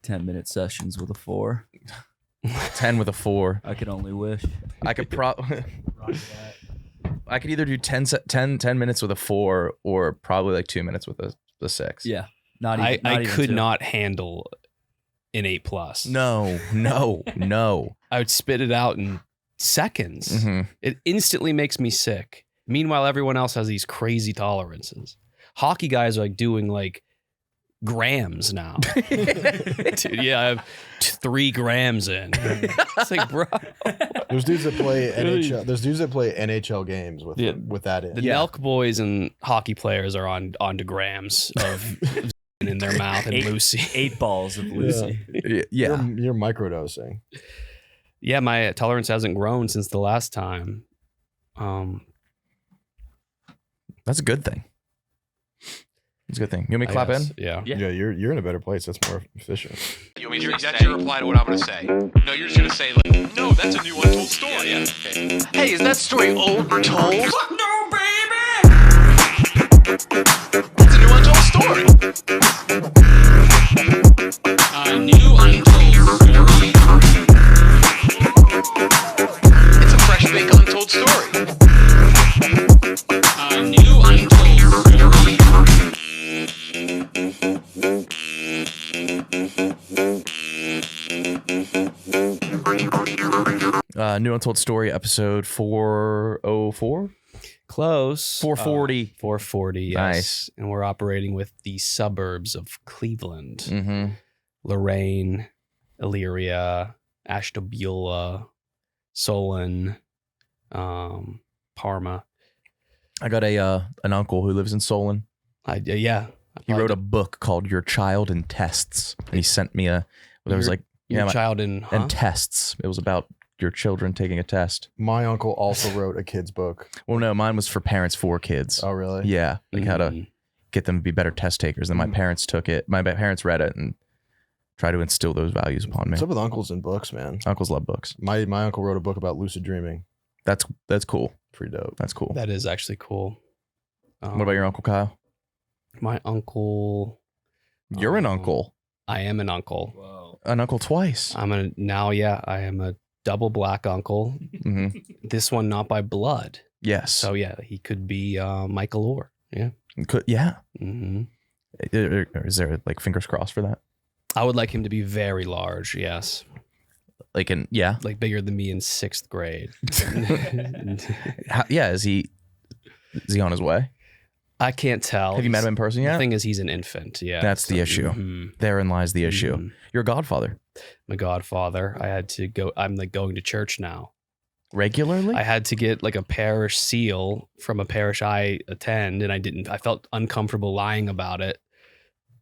10-minute sessions with a 4. 10 with a 4. I could only wish. I could I could either do 10 minutes with a 4 or probably like 2 minutes with a 6. Yeah. I could not handle an 8+. No. I would spit it out in seconds. Mm-hmm. It instantly makes me sick. Meanwhile, everyone else has these crazy tolerances. Hockey guys are like doing like grams now. Dude, yeah, I have 3 grams in. It's like, bro. There's dudes that play NHL. There's dudes that play NHL games with that in. The Nelk boys and hockey players are onto grams of in their mouth and Lucy. 8 balls of Lucy. Yeah. You're microdosing. Yeah, my tolerance hasn't grown since the last time. That's a good thing. It's a good thing. You want me to clap in? Yeah. Yeah, you're in a better place. That's more efficient. That's your reply to what I'm going to say. No, you're just going to say, like, no, that's a new untold story. Yeah. Okay. Hey, is that story old or told? Fuck no, baby! It's a new untold story. A new untold story. It's a fresh baked untold story. A new untold story. New Untold Story, episode 404? Close. 440. 440, yes. Nice. And we're operating with the suburbs of Cleveland, Mm-hmm. Lorraine, Elyria, Ashtabula, Solon, Parma. I got an uncle who lives in Solon. He wrote a book called Your Child in Tests. And he sent me Your child in and tests. It was about your children taking a test. My uncle also wrote a kid's book. Well, no, mine was for parents for kids. Oh, really? Yeah, like how to get them to be better test takers. And my parents took it. My parents read it and tried to instill those values upon me. What's up with uncles and books, man? Uncles love books. My uncle wrote a book about lucid dreaming. That's cool. Pretty dope. That's cool. That is actually cool. What about your Uncle Kyle? My uncle. You're an uncle. I am an uncle. Whoa. An uncle twice. I am a double black uncle. Mm-hmm. This one not by blood. Yes. So yeah, he could be Michael Orr. Yeah. Yeah. Mm-hmm. Is there like fingers crossed for that? I would like him to be very large. Yes. Like Like bigger than me in 6th grade. Yeah. Is he on his way? I can't tell. Have you met him in person yet? The thing is, he's an infant. Yeah. That's the issue. mhm. Therein lies the issue. Mhm. You're a godfather. My godfather. I had to go. I'm like going to church now. Regularly? I had to get like a parish seal from a parish I attend, and I felt uncomfortable lying about it.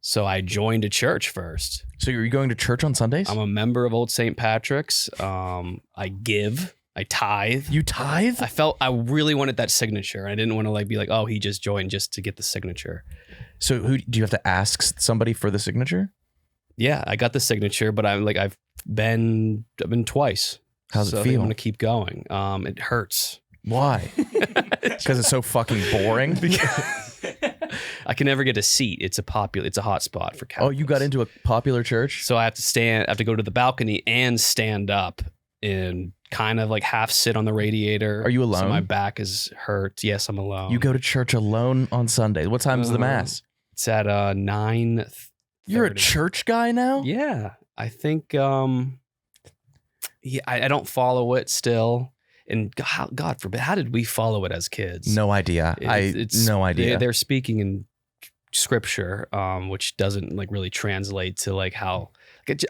So I joined a church first. So you're going to church on Sundays? I'm a member of Old St. Patrick's. I give. I tithe. You tithe? I really wanted that signature. I didn't want to like be like, oh, he just joined just to get the signature. So who do you have to ask somebody for the signature? Yeah, I got the signature, but I've been twice. How's it So feel? I want to keep going. It hurts. Why? Because it's so fucking boring. I can never get a seat. It's a hot spot for Catholics. Oh, you got into a popular church? So I have to go to the balcony and stand up and kind of like half sit on the radiator. Are you alone? So my back is hurt. Yes, I'm alone. You go to church alone on Sunday. What time is the mass? It's at 9:30. You're a church guy now? Yeah, I think. I don't follow it still, and God forbid, how did we follow it as kids? No idea. No idea. They're speaking in scripture, which doesn't like really translate to like how.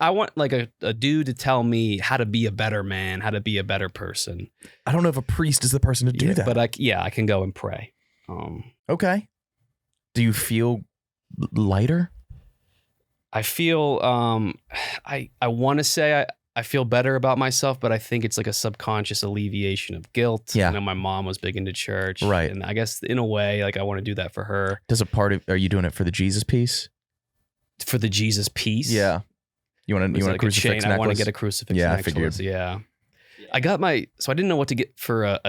I want like a dude to tell me how to be a better man, how to be a better person. I don't know if a priest is the person to do that. But I can go and pray. Okay. Do you feel lighter? I feel I want to say I feel better about myself, but I think it's like a subconscious alleviation of guilt. Yeah. I know my mom was big into church. Right. And I guess in a way, like I want to do that for her. Are you doing it for the Jesus piece? For the Jesus piece? Yeah. You want a like crucifix chain. necklace? I want to get a crucifix Yeah, I necklace. figured. Yeah. I didn't know what to get for a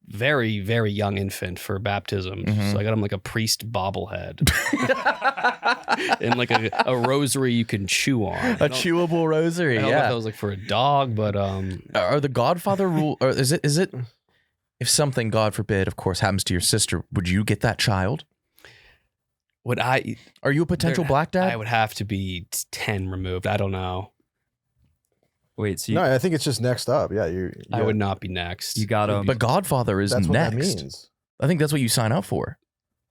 very, very young infant for baptism. Mhm. So I got him like a priest bobblehead and like a rosary you can chew on. A chewable rosary. I don't know if Yeah. that was like for a dog, but Are the Godfather rule, or is it if something, God forbid, of course, happens to your sister, would you get that child? Are you a potential black dad? I would have to be 10 removed. I don't know. Wait, so No, I think it's just next up. Yeah, I would not be next. you got him. But Godfather is That's what next. that means. I think that's what you sign up for.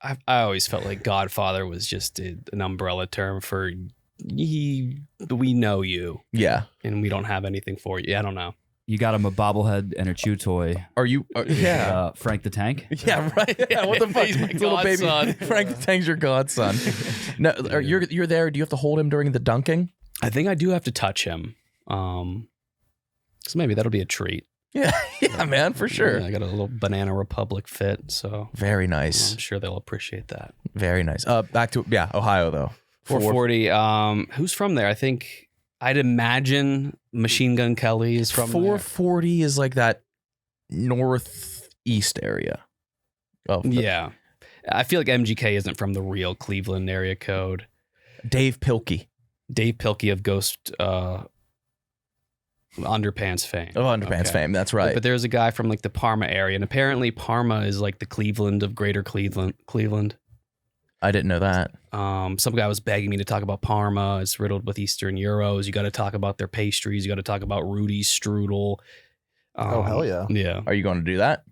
I always felt like Godfather was just an umbrella term for we know you Yeah. and we don't have anything for you. I don't know. You got him a bobblehead and a chew toy. Are you? Yeah. Frank the Tank. Yeah, right. Yeah, what the fuck? He's my Little baby godson. Frank the Tank's your godson. No, you're there. Do you have to hold him during the dunking? I think I do have to touch him. So maybe that'll be a treat. Yeah, yeah, man, for sure. Yeah, I got a little Banana Republic fit, so Very nice. I'm sure they'll appreciate that. Very nice. Back to Ohio though. 440. Who's from there? I think I'd imagine Machine Gun Kelly is from 440 is like that northeast area. Oh, there. Yeah. I feel like MGK isn't from the real Cleveland area code. Dave Pilkey. Dave Pilkey of Ghost Underpants fame. Oh, Underpants fame. That's right. But there's a guy from like the Parma area, and apparently Parma is like the Cleveland of Greater Cleveland. I didn't know that. Some guy was begging me to talk about Parma. It's riddled with Eastern Euros. You got to talk about their pastries. You got to talk about Rudy's strudel. Oh, hell yeah. Yeah. Are you going to do that?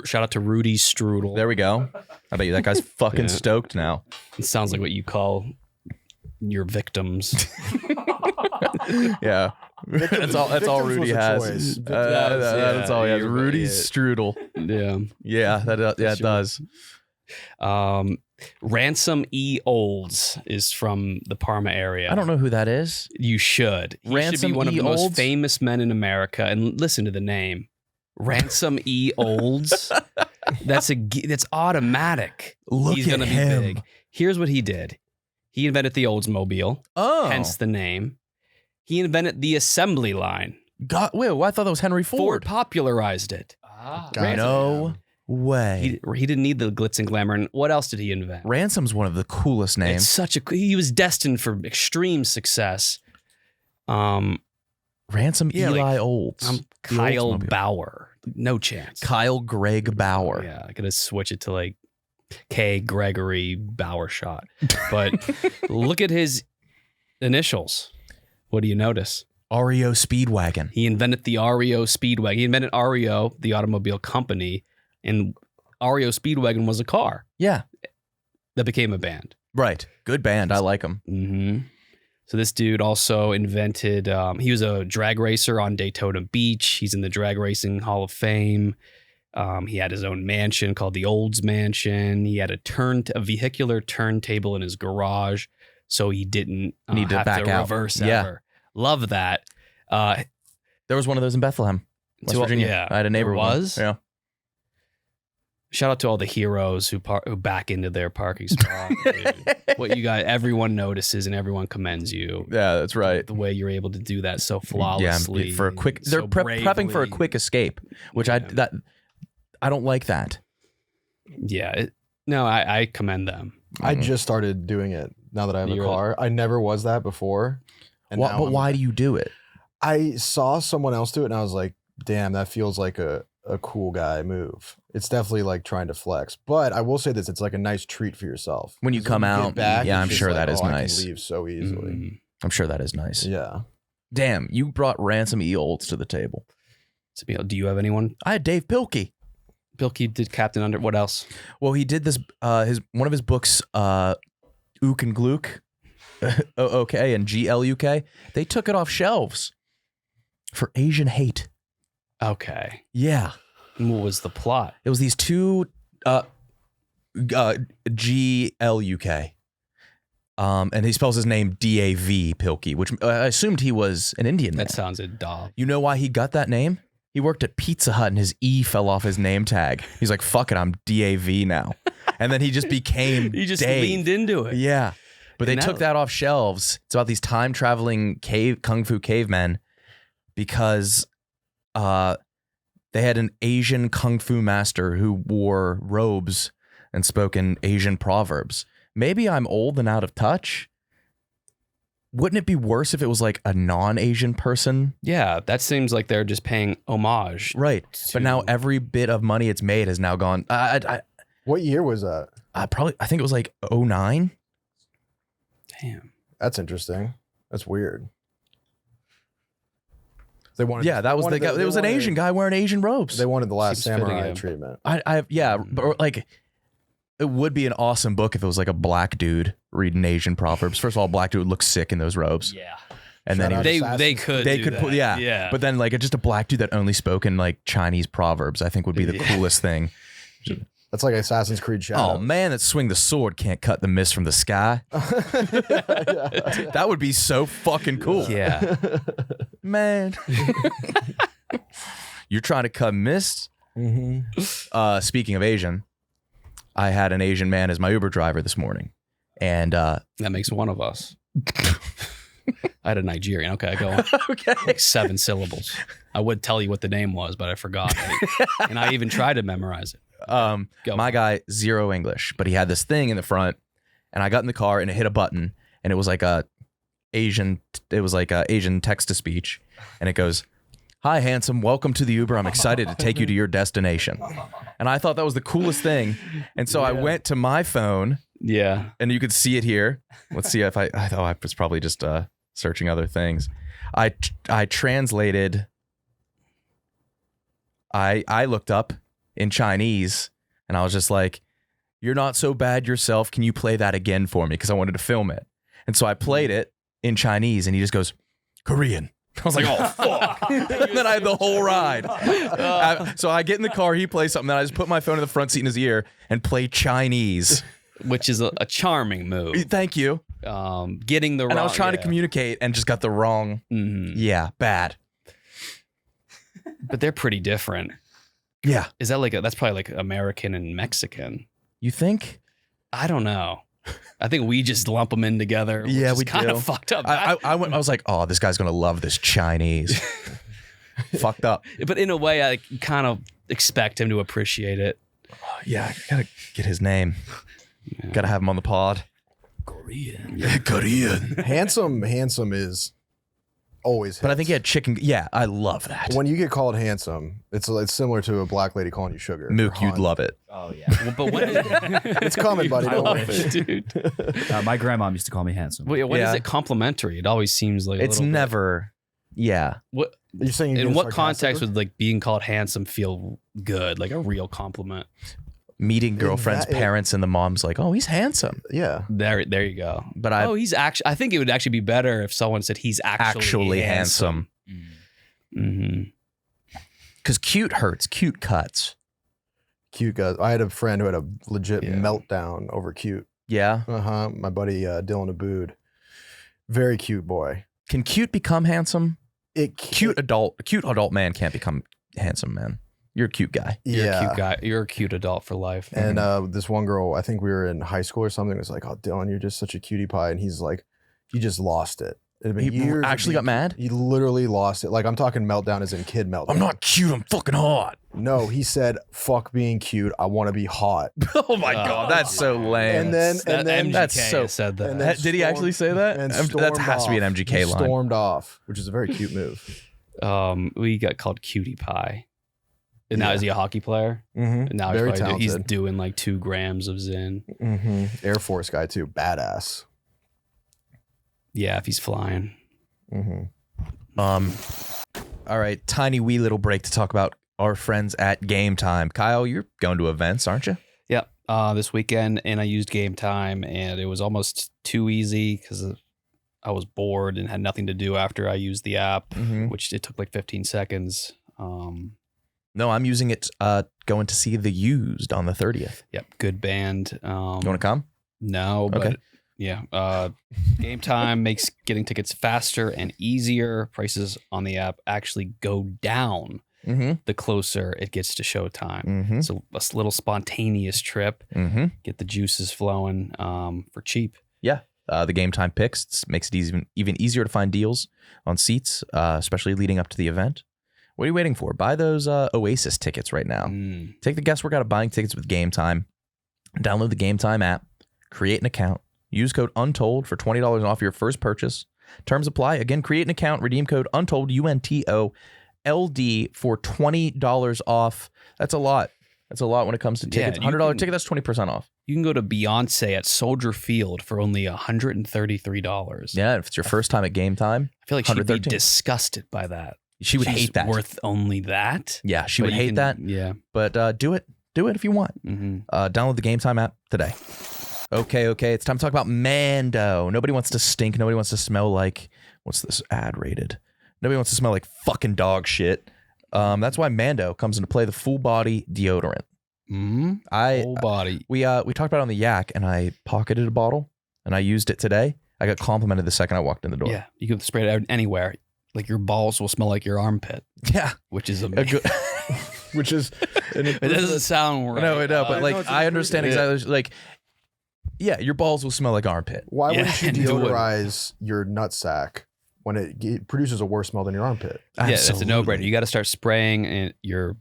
Shout out to Rudy's strudel. There we go. I bet you that guy's fucking Yeah. stoked now. It sounds like what you call your victims. Yeah. That's all Victims Rudy was a has. choice. That's all he has. you're right, Rudy's yeah. strudel. Yeah. Yeah, it does. Ransom E. Olds is from the Parma area. I don't know who that is. You should. He should Ransom be one of E. the most Olds? famous men in America. And listen to the name, Ransom E. Olds. That's automatic. Look He's at gonna him. be big. Here's what he did. He invented the Oldsmobile, Oh, hence the name. He invented the assembly line. God, wait, I thought that was Henry Ford Ford. popularized it. Gotcha. No way. He didn't need the glitz and glamour. And what else did he invent? Ransom's one of the coolest names. He was destined for extreme success. Ransom yeah, Eli like, Olds. I'm The Kyle Oldsmobile. Bauer. No chance. Kyle Greg Bauer. Yeah, I gotta switch it to like K. Gregory Bauer shot. But look at his initials. What do you notice? REO Speedwagon. He invented the REO Speedwagon. He invented REO, the automobile company, and REO Speedwagon was a car Yeah, that became a band. right. Good band. I like them. Mm-hmm. So this dude also invented, he was a drag racer on Daytona Beach. He's in the Drag Racing Hall of Fame. He had his own mansion called the Olds Mansion. He had a vehicular turntable in his garage, so he didn't Need to have back to out. reverse Yeah. ever. Love that. There was one of those in Bethlehem, West So, Virginia. yeah, I had a neighbor. there with one. was? Yeah. Shout out to all the heroes who back into their parking spot. Dude. What you got, everyone notices and everyone commends you. Yeah, that's right. The way you're able to do that so flawlessly. Yeah, for a quick. so They're prepping for a bravely. quick escape, which Yeah. I don't like that. Yeah. I commend them. I just started doing it now that I have a You're- car. I never was that before. And now But I'm- why do you do it? I saw someone else do it and I was like, damn, that feels like a cool guy move. It's definitely like trying to flex. But I will say this, it's like a nice treat for yourself. When you 'Cause come get out, back, yeah, it's I'm just sure like, that is I can nice. leave so easily. Mhm. I'm sure that is nice. Yeah. Damn, you brought Ransom E. Olds to the table. So, do you have anyone? I had Dave Pilkey. Bilkey did Captain Under. What else? Well, he did this. One of his books, Ook and Gluck, OK and GLUK. They took it off shelves for Asian hate. Okay. Yeah, And what was the plot? it was these two GLUK. And he spells his name DAV Pilkey, which I assumed he was an Indian man. That sounds a doll. You know why he got that name? He worked at Pizza Hut and his E fell off his name tag. He's like, fuck it, I'm DAV now. And then he just became He just Dave. leaned into it. Yeah. But they And took that- that off shelves. It's about these time traveling kung fu cavemen because they had an Asian kung fu master who wore robes and spoke in Asian proverbs. Maybe I'm old and out of touch. Wouldn't it be worse if it was like a non-Asian person? Yeah, that seems like they're just paying homage. Right. But now every bit of money it's made has now gone. What year was that? I think it was like 2009. Damn. That's interesting. That's weird. They wanted. Yeah, that was the guy. There was an Asian guy wearing Asian robes. They wanted the Last Seems fitting, Samurai yeah. treatment. But like, it would be an awesome book if it was like a black dude reading Asian proverbs. First of all, a black dude would look sick in those robes. Yeah. And Shout then out he, to They could they do could that. put Yeah. But then like just a black dude that only spoke in like Chinese proverbs, I think would be the coolest thing. That's like Assassin's Creed Shadow. Oh man, that swing the sword can't cut the mist from the sky. That would be so fucking cool. Yeah. Man. You're trying to cut mist? Speaking of Asian, I had an Asian man as my Uber driver this morning. And That makes one of us. I had a Nigerian. Okay, go on. okay. Like 7 syllables. I would tell you what the name was, but I forgot. And I even tried to memorize it. Go My on. guy, zero English, but he had this thing in the front, and I got in the car and it hit a button, and it was like Asian text to speech, and it goes, "Hi, handsome, welcome to the Uber. I'm excited to take you to your destination." And I thought that was the coolest thing, and so I went to my phone, Yeah. and you could see it here. Let's see if I was probably just searching other things. I translated. I looked up in Chinese, and I was just like, "You're not so bad yourself. Can you play that again for me?" Because I wanted to film it. And so I played it in Chinese, and he just goes, "Korean." I was like, "Oh, fuck." And then I had the whole ride. So I get in the car, he plays something, then I just put my phone in the front seat in his ear and play Chinese. Which is a charming move. Thank you. Getting the wrong. And I was trying to communicate and just got the wrong. Mhm. Yeah, bad. But they're pretty different. Yeah. Is that like that's probably like American and Mexican? You think? I don't know. I think we just lump them in together. Which Yeah, is we kind do. of fucked up. I was like, oh, this guy's going to love this Chinese. Fucked up. But in a way, I kind of expect him to appreciate it. Yeah, I got to get his name. Got to have him on the pod. Korean. Korean. Handsome is always. But I think he had chicken. Yeah, I love that. when you get called handsome, it's similar to a black lady calling you sugar. Mook, or you'd hon. love it. Oh yeah. Well, but when It's coming, buddy. I Don't love worry. it, dude. My grandmom used to call me handsome. Wait, when is Yeah. it complimentary? It always seems like a It's little bit- never. Yeah. What You're saying you in get what sarcastic context with- would like being called handsome feel good? Like a real compliment. Meeting girlfriend's that- parents and the mom's like, oh, he's handsome. Yeah. There you go. But He's actually. I think it would actually be better if someone said he's actually handsome. Mm-hmm. Because cute hurts. Cute cuts. Cute guys. I had a friend who had a legit Yeah. meltdown over cute. Yeah. My buddy Dylan Abood. Very cute boy. Can cute become handsome? A Cute. cute adult man can't become handsome, man. You're a cute guy. You're Yeah. a cute guy. You're a cute adult for life. And this one girl, I think we were in high school or something, was like, "Oh, Dylan, you're just such a cutie pie." And he's like, "You just lost it." It had been He years of actually got being- mad? He literally lost it. Like I'm talking meltdown as in kid meltdown. I'm not cute. I'm fucking hot. No, he said, "Fuck being cute. I want to be hot." Oh my God. That's so lame. And then MGK That's so- said that. and then Did he actually say that? and That stormed has to be an off. MGK He line. Stormed off, which is a very cute move. We got called cutie pie. And now Yeah. is he a hockey player? Mm-hmm. And now Very he's talented. doing like 2 grams of Zyn. Mm-hmm. Air Force guy too, badass. Yeah, if he's flying. Mm-hmm. All right, tiny wee little break to talk about our friends at Game Time. Kyle, you're going to events, aren't you? Yep. This weekend, and I used Game Time, and it was almost too easy because I was bored and had nothing to do after I used the app, Mm-hmm. which it took like 15 seconds. No, I'm using it going to see The Used on the 30th. Yep, good band. You want to come? No, but Okay. yeah. Game Time makes getting tickets faster and easier. Prices on the app actually go down Mm-hmm. the closer it gets to showtime. Mm-hmm. So a little spontaneous trip, Mm-hmm. get the juices flowing for cheap. The Game Time picks makes it even easier to find deals on seats, especially leading up to the event. What are you waiting for? Buy those Oasis tickets right now. Take the guesswork out of buying tickets with Game Time. Download the Game Time app. Create an account. Use code UNTOLD for $20 off your first purchase. Terms apply. Again, create an account. Redeem code UNTOLD, UNTOLD, for $20 off. That's a lot. That's a lot when it comes to tickets. $100 ticket, that's 20% off. You can go to Beyonce at Soldier Field for only $133. Yeah, if it's your first time at Game Time, I feel like she'd be 113. disgusted by that. She would She's hate that. Worth only that? Yeah, she But would you hate can- that. Yeah. But do it. Do it if you want. Download the Game Time app today. Okay. It's time to talk about Mando. Nobody wants to stink. Nobody wants to smell like, what's this ad rated? Nobody wants to smell like fucking dog shit. That's why Mando comes into play, the full body deodorant. Whole body. We talked about it on the Yak, and I pocketed a bottle, and I used it today. I got complimented the second I walked in the door. Yeah. You can spray it out anywhere. Like your balls will smell like your armpit, Yeah. which is amazing. Which is It doesn't sound right. No, but I like know it's I understand improvement. exactly. Like, yeah, your balls will smell like armpit. why Yeah, wouldn't you and do it. deodorize your nutsack when it produces a worse smell than your armpit? Yeah, that's a no-brainer. Absolutely. You got to start spraying in your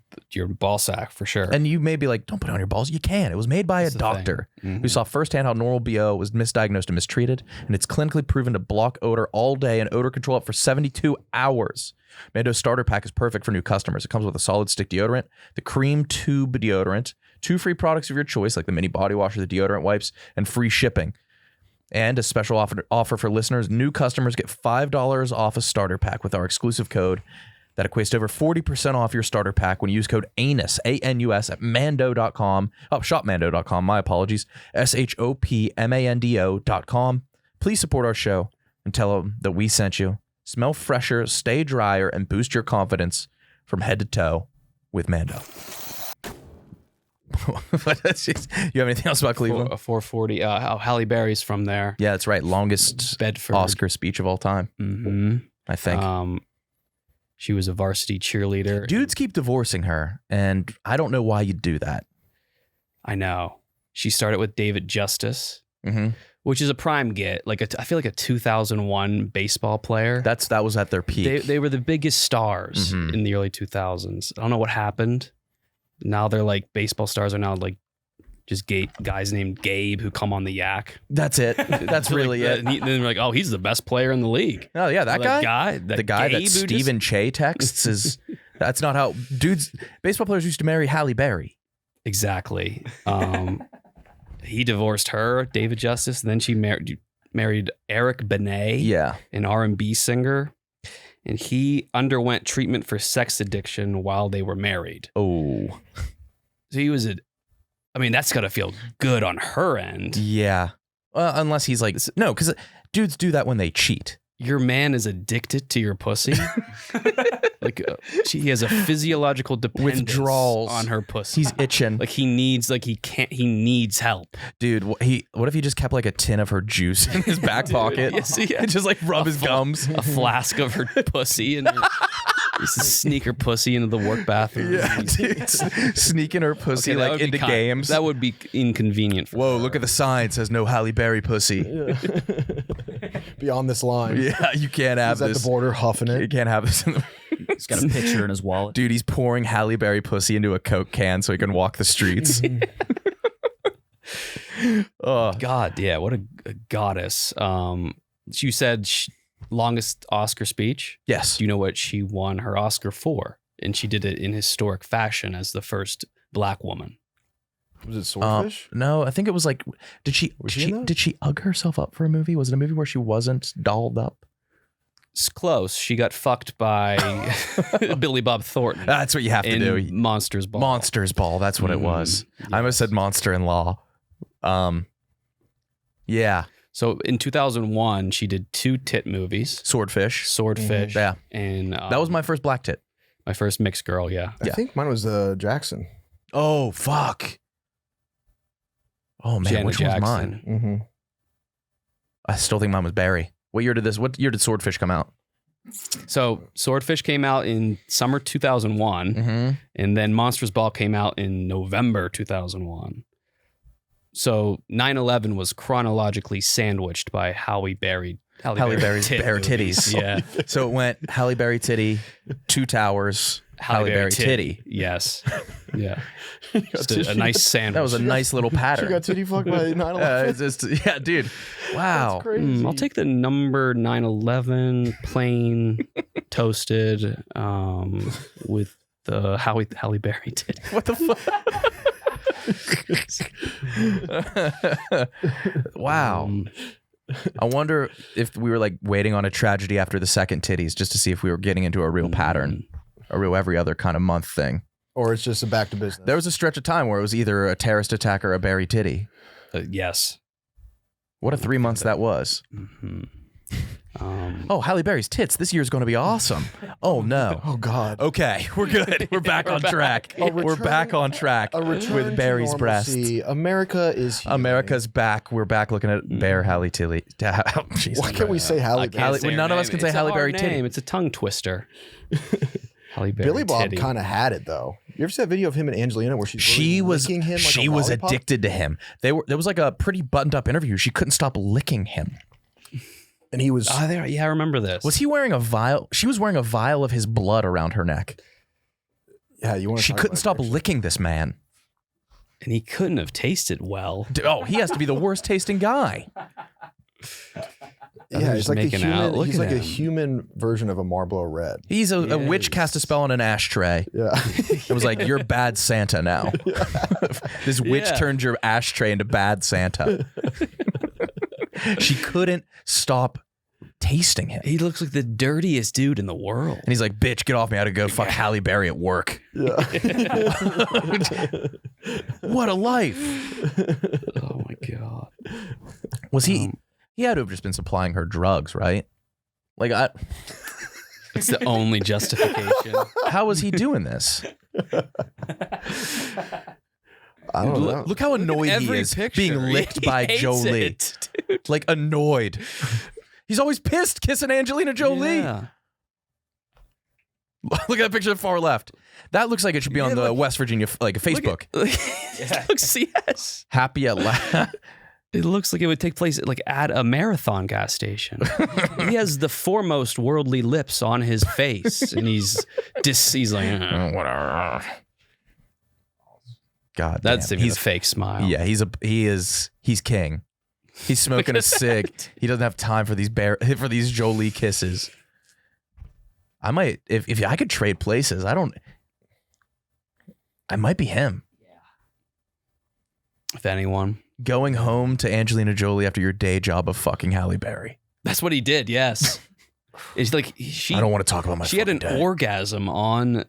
ball sack for sure. And you may be like, don't put it on your balls. You can. It was made by That's a the thing. doctor Mhm. who saw firsthand how normal BO was misdiagnosed and mistreated, and it's clinically proven to block odor all day and odor control up for 72 hours. Mando's starter pack is perfect for new customers. It comes with a solid stick deodorant, the cream tube deodorant, 2 free products of your choice like the mini body wash or the deodorant wipes, and free shipping. And a special offer for listeners, new customers get $5 off a starter pack with our exclusive code that equates to over 40% off your starter pack when you use code ANUS, A-N-U-S, at mando.com. Oh, shopmando.com, my apologies. SHOPMANDO.com. Please support our show and tell them that we sent you. Smell fresher, stay drier, and boost your confidence from head to toe with Mando. You have anything else about Cleveland? A 440. Halle Berry's from there. Yeah, that's right. Longest Bedford. Oscar speech of all time, I think. She was a varsity cheerleader. Dudes keep divorcing her, and I don't know why you'd do that. I know. She started with David Justice, Mm-hmm. which is a prime get. Like I feel like a 2001 baseball player. That was at their peak. They were the biggest stars Mhm. in the early 2000s. I don't know what happened. Now they're like baseball stars are now like just guys named Gabe who come on the Yak. That's it. That's really Like, it. and then they're like, oh, he's the best player in the league. Oh yeah, that guy. the guy Gabe that who Stephen Che texts is. That's not how dudes. Baseball players used to marry Halle Berry. Exactly. He divorced her, David Justice, and then she married Eric Benet, Yeah. an R&B singer, and he underwent treatment for sex addiction while they were married. Oh. So he was that's got to feel good on her end. Yeah. Unless he's like no, because dudes do that when they cheat. Your man is addicted to your pussy. He has a physiological dependence Withdrawals. on her pussy. He's itching. Like he needs help. Dude, what if he just kept like a tin of her juice in his back pocket? Yes, yeah. And just like rub his gums. A flask of her pussy and just sneak her pussy into the work bathroom. Yeah, dude. Sneaking her pussy Okay, that like would be into kind- games. That would be inconvenient for Whoa, her. look at the sign. It says no Halle Berry pussy. Beyond this line. Yeah, you can't have He's at this. the border huffing You it. can't have this in the He's got a picture in his wallet. Dude, he's pouring Halle Berry pussy into a Coke can so he can walk the streets. Oh, God, yeah, what a goddess. You said longest Oscar speech. yes. Do you know what she won her Oscar for? And she did it in historic fashion as the first Black woman. Was it Swordfish? No, I think it was like, Was she in that? did she hug herself up for a movie? Was it a movie where she wasn't dolled up? It's close. She got fucked by Billy Bob Thornton That's what you have to in do. Monsters Ball. Monsters Ball. That's what it was. I almost said Monster-in-Law. Yeah. So in 2001, she did 2 tit movies, Swordfish. Swordfish, Yeah. and That was my first black tit. my first mixed girl. Yeah, I think mine was Jackson. Oh, fuck. Oh, man. Janet Which Jackson. one's mine? Mm-hmm. I still think mine was Barry. What year did Swordfish come out? So Swordfish came out in summer 2001, Mm-hmm. and then Monsters Ball came out in November 2001. So 9/11 was chronologically sandwiched by Halle Berry's Berry's bare movies. titties. Yeah. So it went Halle Berry titty, 2 Towers, Halle Berry titty. Yes. Yeah. Just a nice sandwich. That was a nice little She pattern. got titty fucked by 9/11. It's just, yeah, dude. Wow. That's crazy. I'll take the number 9/11 plain toasted with the Halle Berry titty. What the fuck? Wow. I wonder if we were like waiting on a tragedy after the second titties just to see if we were getting into a real pattern, a real every other kind of month thing. Or it's just a back to business. There was a stretch of time where it was either a terrorist attack or a Berry titty. Yes. What a 3 months that was. Mm-hmm. Oh, Halle Berry's tits. This year's going to be awesome. Oh, no. Oh God. Okay, we're good. We're back on track. We're back on track A return with to Barry's breast. normalcy. America is healing. America's back. We're back looking at Bear Halle Tilly. Why can't we say Halle Berry? Halle- none of us can say It's a Halle hard Berry titty. name. It's a tongue twister. Halle Berry Billy Bob titty. kind of had it though. You ever see that video of him and Angelina where she's She was licking him like she a was lollipop? addicted to him. There was like a pretty buttoned up interview. She couldn't stop licking him. And he was Oh, there. Yeah, I remember this. Was he wearing a vial? She was wearing a vial of his blood around her neck. yeah, you want to She couldn't stop licking this man. And he couldn't have tasted well. Oh, he has to be the worst tasting guy. Yeah, Just he's like a making out. human. Look He's at like a him. human version of a Marlboro Red. He's a witch cast a spell on an ashtray. Yeah. It was like, you're bad Santa now. This witch Yeah. turned your ashtray into bad Santa. She couldn't stop tasting him. He looks like the dirtiest dude in the world. And he's like, bitch, get off me. I had to go fuck Halle Berry at work. Yeah. What a life. Oh my god. Was he had to have just been supplying her drugs, right? Like, It's the only justification. how was he doing this? I don't know. Look how annoyed he Every is picture. being licked He by hates Jolie. it, dude. Like, annoyed. He's always pissed kissing Angelina Jolie. Yeah. Look at that picture far left. That looks like it should be on the West Virginia Facebook. It looks, yes. Happy at last. It looks like it would take place at a marathon gas station. He has the foremost worldly lips on his face, and he's like, Whatever. God, that's damn. he's a fake smile. Yeah, he's king. He's smoking a cig. He doesn't have time for these Jolie kisses. I might if I could trade places. I might be him. If anyone. Going home to Angelina Jolie after your day job of fucking Halle Berry. That's what he did, yes. It's like she I don't want to talk about my she had an fucking day. orgasm on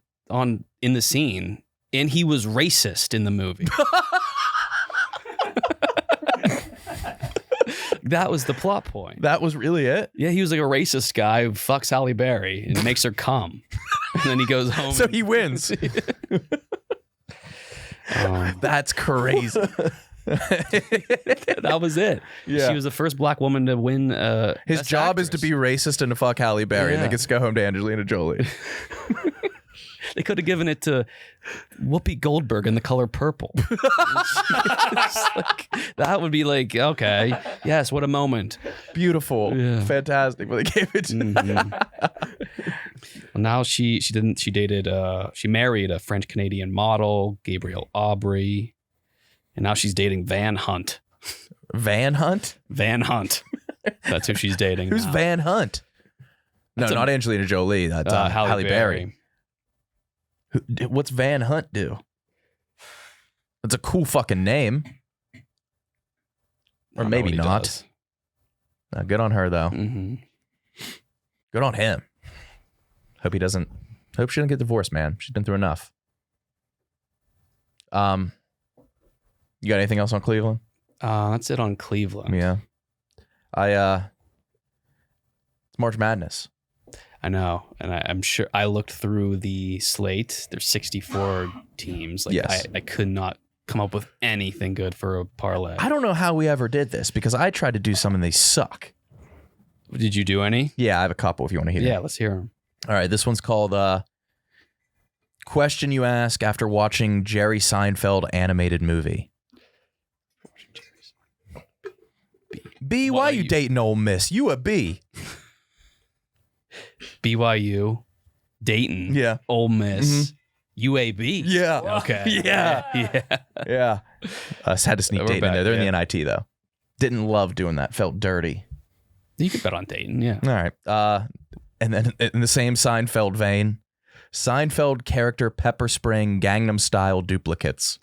in the scene, and he was racist in the movie. That was the plot point. That was really it? Yeah, he was like a racist guy who fucks Halle Berry and makes her come. And then he goes home. So he wins. That's crazy. That was it. Yeah. She was the first black woman to win. His Best job is Actress. to be racist and to fuck Halle Berry, and Yeah. then gets to go home to Angelina Jolie. They could have given it to Whoopi Goldberg in The Color Purple. That would be like, okay, yes, what a moment. Beautiful, Yeah. fantastic. But they gave it. Well, now she married a French Canadian model, Gabrielle Aubry, and now she's dating Van Hunt. Van Hunt? Van Hunt. That's who she's dating. Who's now. Van Hunt? No, That's not Angelina Jolie. That's Halle Berry. What's Van Hunt do? That's a cool fucking name. I Or don't know maybe what he not. does. Good on her though. Mhm. Good on him. Hope she doesn't get divorced, man. She's been through enough. You got anything else on Cleveland? That's it on Cleveland. Yeah. It's March Madness. I know, and I'm sure I looked through the slate. There's 64 teams. Like Yes. I could not come up with anything good for a parlay. I don't know how we ever did this because I tried to do some and they suck. Did you do any? Yeah, I have a couple if you want to hear. Yeah, let's hear them. All right, this one's called Question You Ask After Watching Jerry Seinfeld Animated Movie. B, why you dating Ole Miss? You a B. BYU. Dayton. Yeah. Ole Miss. UAB. Yeah. Okay. Yeah. Yeah. Had to sneak We're Dayton in back, there. They're in yeah. the NIT though. Didn't love doing that. Felt dirty. You could bet on Dayton. Yeah. All right. And then in the same Seinfeld vein, Seinfeld character pepper spraying Gangnam Style duplicates.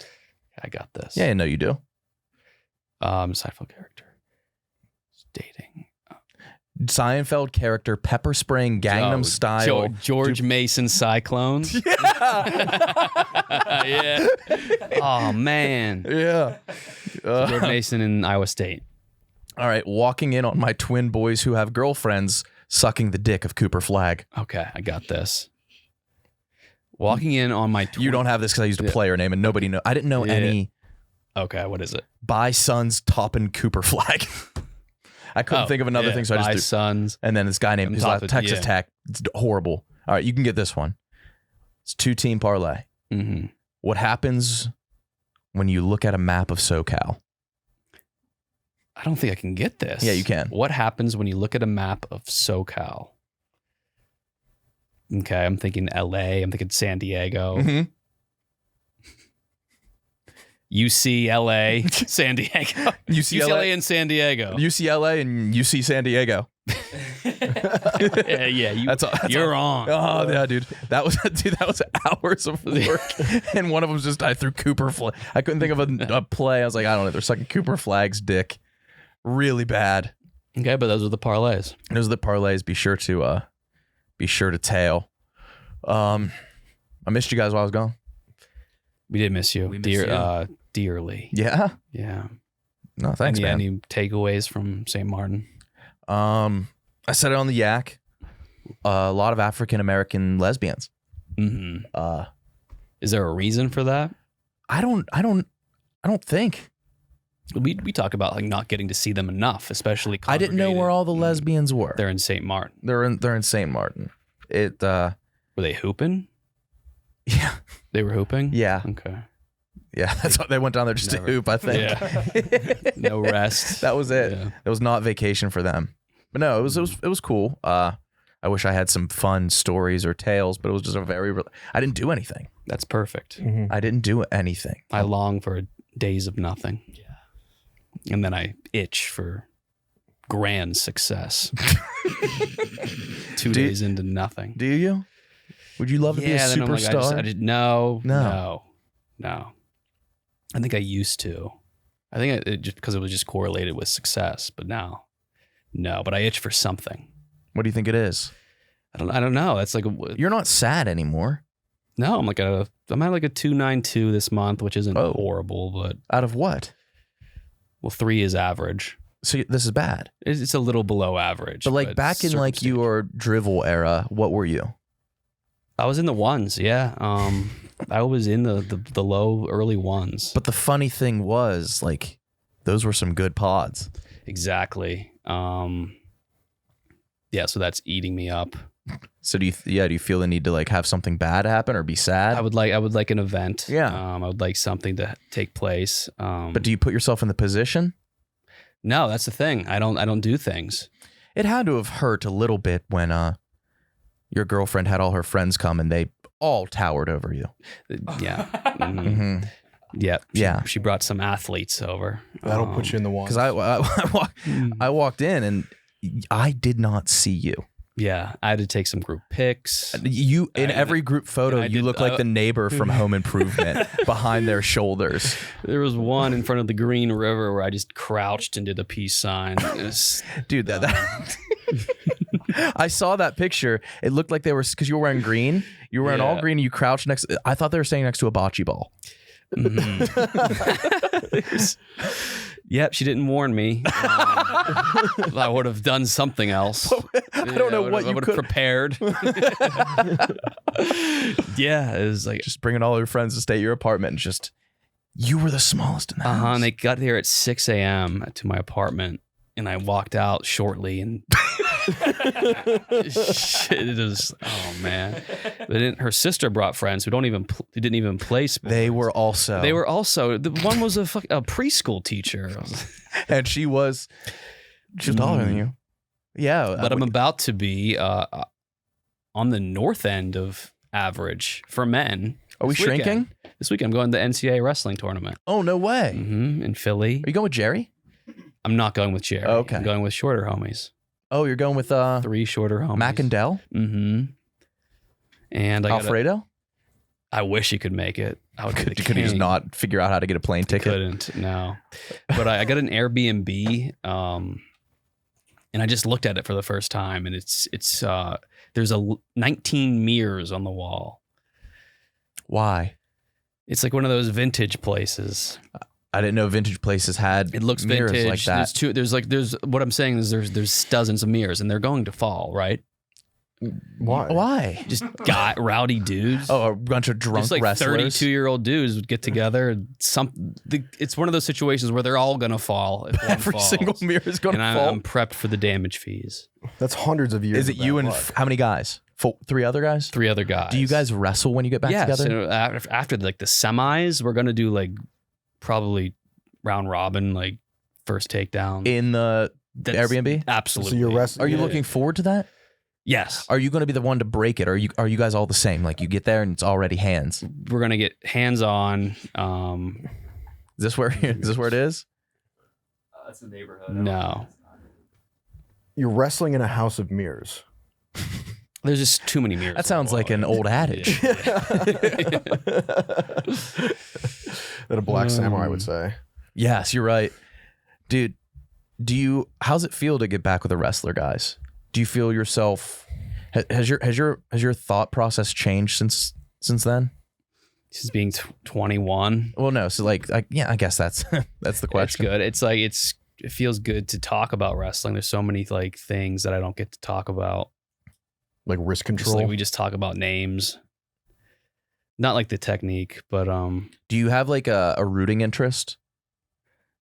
I got this. Yeah, I know you do. Seinfeld character. Dating. Seinfeld character pepper spraying Gangnam Style. George Mason Cyclones. Yeah. Oh man. Yeah. George Mason in Iowa State. All right. Walking in on my twin boys who have girlfriends sucking the dick of Cooper Flag. Okay, I got this. Walking in on my You don't have this because I used a player name and nobody know. I didn't know any. Okay, what is it? By Sons topping Cooper Flag. I couldn't think of another thing, so I just By threw. Sons. And then this guy named On who's top like of- Texas yeah. Tech. It's horrible. All right, you can get this one. It's 2-team parlay. Mm-hmm. What happens when you look at a map of SoCal? I don't think I can get this. Yeah, you can. What happens when you look at a map of SoCal? Okay, I'm thinking LA. I'm thinking San Diego. Mm-hmm. UCLA, San Diego. UCLA and San Diego. UCLA and UC San Diego. Yeah, you're on. Oh yeah, dude. That was hours of work, and one of them just I threw Cooper Flag. I couldn't think of a play. I was like, I don't know. They're sucking Cooper Flag's dick, really bad. Okay, but those are the parlays. Those are the parlays. Be sure to tail. I missed you guys while I was gone. We did miss you, We miss you. dearly. Yeah. Yeah. No, thanks, man. Any takeaways from St. Martin? I said it on the Yak. A lot of African American lesbians. Mm-hmm. Is there a reason for that? I don't think. We talk about like not getting to see them enough, especially. I didn't know where all the lesbians were. They're in St. Martin. They're in St. Martin. Were they hooping? Yeah. They were hooping? Yeah. Okay. Yeah, that's why they went down there just Never. to hoop, I think. Yeah. No rest. That was it. Yeah. It was not vacation for them. But no, it was cool. I wish I had some fun stories or tales, but it was just I didn't do anything. That's perfect. Mhm. I didn't do anything. I long for days of nothing. Yeah. And then I itch for grand success. 2 days into nothing. Do you? Would you love to be a then I'm like, superstar? I just no. I think I used to. I think it just because it was just correlated with success, but now, no. But I itch for something. What do you think it is? I don't know. That's like You're not sad anymore. no. I'm at like a 292 this month, which isn't Oh. horrible, but Out of what? 3 is average. So this is bad. It's a little below average. But like back in like your drivel era, what were you? I was in the ones, yeah. I was in the low early ones. But the funny thing was, like, those were some good pods. Exactly. Yeah, so that's eating me up. So do you feel the need to like have something bad happen or be sad? I would like an event. Yeah. I would like something to take place. But do you put yourself in the position? No, that's the thing. I don't do things. It had to have hurt a little bit when your girlfriend had all her friends come and they all towered over you. Yeah. Mhm. Mm-hmm. Yeah. Yeah. She brought some athletes over. That'll put you in the one. Because I walked in and I did not see you. Yeah, I had to take some group pics. You in every group photo, I you did- look like the neighbor from Home Improvement behind their shoulders. There was one in front of the Green River where I just crouched and did a peace sign. It was- Dude, that I saw that picture. It looked like they were because you were wearing green. You were wearing all Yeah. green. And you crouched next. I thought they were standing next to a bocce ball. Yep, she didn't warn me. I would have done something else. I don't know what I you would could have prepared. Yeah, it was like just bringing all your friends to stay at your apartment and just you were the smallest in the house. and they got here at 6 a.m. to my apartment, and I walked out shortly, and shit, it was man. Her sister brought friends who didn't even play sports. They were also. The one was a preschool teacher. And she was taller than you. Yeah, But I'm about to be on on the north end of average for men. Are we this weekend. shrinking? This weekend, I'm going to the NCAA wrestling tournament. Oh, no way. In Philly. Are you going with Jerry? I'm not going with Jerry. Okay. I'm going with shorter homies. Oh, you're going with 3 shorter homies. Mac and Dell? And I Alfredo? I wish he could make it. I would Could he just not figure out how to get a plane ticket? Couldn't, no. But I got an Airbnb, and I just looked at it for the first time, and it's there's 19 mirrors on the wall. Why? It's like one of those vintage places. I didn't know vintage places had It looks mirrors vintage. like that. There's what I'm saying is there's dozens of mirrors, and they're going to fall, right? Why? Why? Just rowdy dudes. Oh, a bunch of drunk Just like wrestlers. 32-year-old dudes would get together. It's one of those situations where they're all gonna fall. If one Every falls. single mirror is going to And fall. I'm prepped for the damage fees. That's hundreds of years. Is it of you bad and luck. how many guys? 3 other guys? 3 other guys. Do you guys wrestle when you get back yeah, together? so after like the semis, we're gonna do like probably round robin, like first takedown. In the That's- Airbnb? Absolutely. So you're wrestling. Are you looking forward to that? Yes. Are you going to be the one to break it? Or are you guys all the same? Like you get there and it's already hands. Is We're gonna get hands on. this where it is? That's the neighborhood. No. You're wrestling in a house of mirrors. There's just too many mirrors. That sounds like an old adage. That a black samurai would say. Yes, you're right. Dude, how's it feel to get back with the wrestler guys? Do you feel yourself has your thought process changed since then? Since being 21. Well, no. So I guess that's that's the It's question. good. It's like it feels good to talk about wrestling. There's so many like things that I don't get to talk about. Like wrist Just control. like we just talk about names. Not like the technique, but Do you have like a rooting interest?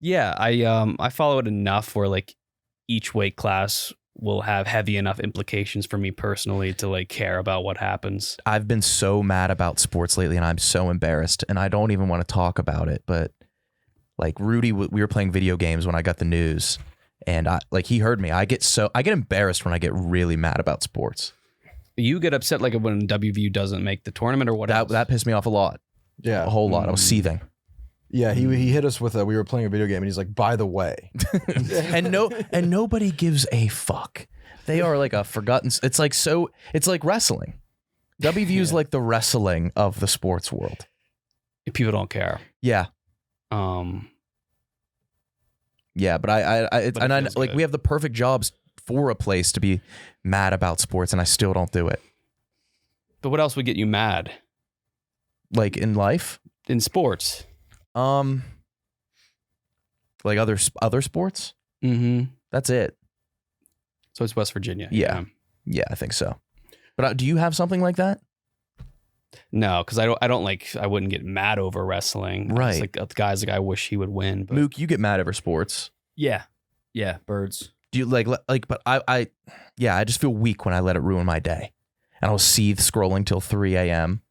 yeah, I follow it enough where like each weight class will have heavy enough implications for me personally to like care about what happens. I've been so mad about sports lately and I'm so embarrassed and I don't even want to talk about it. But like Rudy, we were playing video games when I got the news and he heard me. I get embarrassed when I get really mad about sports. You get upset like when WVU doesn't make the tournament or what? That pissed me off a lot. Yeah. A whole lot. I was seething. Yeah, he hit us with we were playing a video game and he's like, by the way. and nobody gives a fuck. They are like a forgotten. It's like wrestling. WVU's like the wrestling of the sports world. People don't care. Yeah. Yeah, but I feels good. we have the perfect jobs for a place to be mad about sports and I still don't do it. But what else would get you mad Like in life? in sports? Like other sports? Mm-hmm. That's it. So it's West Virginia. Yeah. Yeah, I think so. But do you have something like that? No, because I wouldn't get mad over wrestling. Right. It's like the guys like I wish he would win. But Mook, you get mad over sports. Yeah. Yeah. Birds. Do you but I just feel weak when I let it ruin my day. And I'll seethe scrolling till 3 a.m.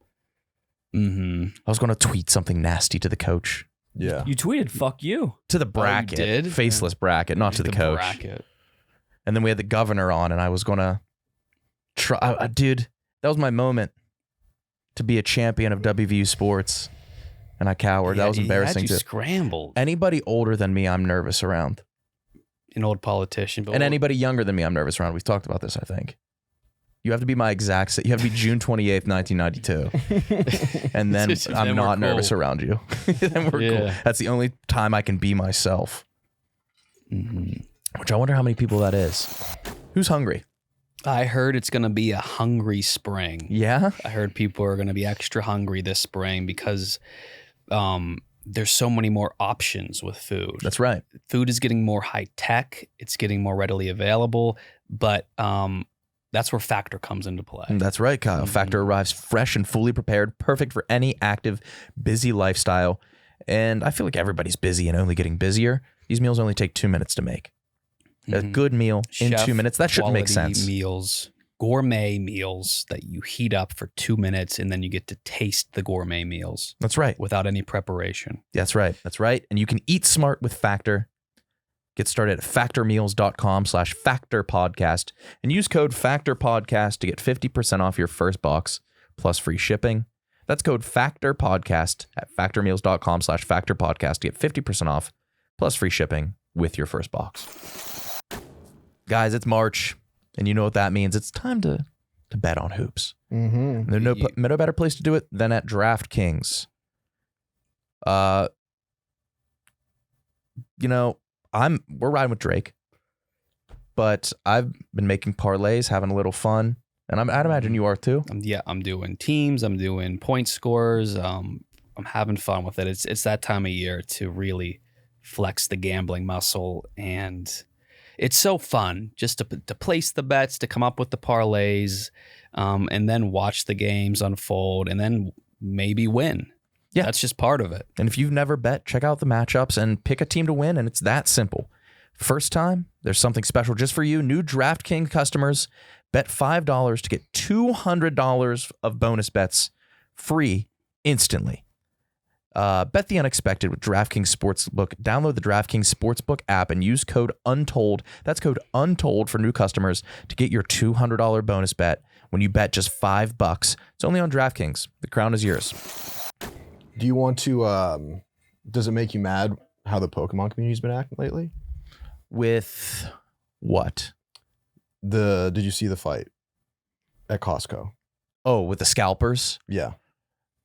mm-hmm. I was going to tweet something nasty to the coach. Yeah. You tweeted, fuck you. To the bracket. did? Faceless bracket, not to the coach. Bracket. And then we had the governor on and I was going to try. Dude, that was my moment to be a champion of WVU sports. And I cowered. That was embarrassing too. Scrambled. Anybody older than me, I'm nervous around. An old politician. But And anybody younger than me, I'm nervous around. We've talked about this, I think. You have to be my exact. You have to be June 28th, 1992. And then Then I'm we're not nervous cool. around you. Then we're cool. Yeah. That's the only time I can be myself. Mhm. Which I wonder how many people that is. Who's hungry? I heard it's going to be a hungry spring. Yeah? I heard people are going to be extra hungry this spring because there's so many more options with food. That's right. Food is getting more high tech. It's getting more readily available, but that's where Factor comes into play. That's right, Kyle. Factor arrives fresh and fully prepared, perfect for any active, busy lifestyle. And I feel like everybody's busy and only getting busier. These meals only take 2 minutes to make. A good meal in Chef 2 minutes. That shouldn't make quality sense. Meals, gourmet meals that you heat up for 2 minutes and then you get to taste the gourmet meals That's right. without any preparation. That's right. That's right. And you can eat smart with Factor. Get started at factormeals.com/factorpodcast and use code factorpodcast to get 50% off your first box plus free shipping. That's code factorpodcast at factormeals.com/factorpodcast to get 50% off plus free shipping with your first box. Guys, it's March, and you know what that means. It's time to bet on hoops. Mm-hmm. There's no better place to do it than at DraftKings. We're riding with Drake, but I've been making parlays, having a little fun, and I'd imagine you are too. I'm doing teams. I'm doing point scores. I'm having fun with it. It's that time of year to really flex the gambling muscle, and it's so fun just to place the bets, to come up with the parlays, and then watch the games unfold, and then maybe win. Yeah. That's just part of it. And if you've never bet, check out the matchups and pick a team to win, and it's that simple. First time, there's something special just for you. New DraftKings customers, bet $5 to get $200 of bonus bets free instantly. Bet the unexpected with DraftKings Sportsbook. Download the DraftKings Sportsbook app and use code UNTOLD. That's code UNTOLD for new customers to get your $200 bonus bet when you bet just $5. It's only on DraftKings. The crown is yours. Do you want to? Does it make you mad how the Pokemon community's been acting lately? With what? Did you see the fight at Costco? Oh, with the scalpers? Yeah.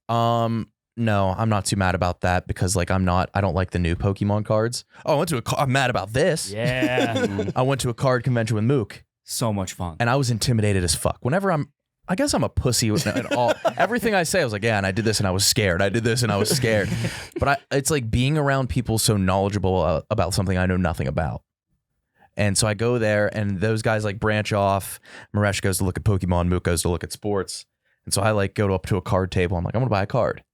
No, I'm not too mad about that because I don't like the new Pokemon cards. Oh, I'm mad about this. Yeah. I went to a card convention with Mook So much fun. and I was intimidated as fuck. I guess I'm a pussy at all. Everything I say, I was like, yeah, and I did this and I was scared. I did this and I was scared. But it's like being around people so knowledgeable about something I know nothing about. And so I go there and those guys branch off. Maresh goes to look at Pokemon. Mook goes to look at sports. And so I go up to a card table. I'm like, I'm going to buy a card.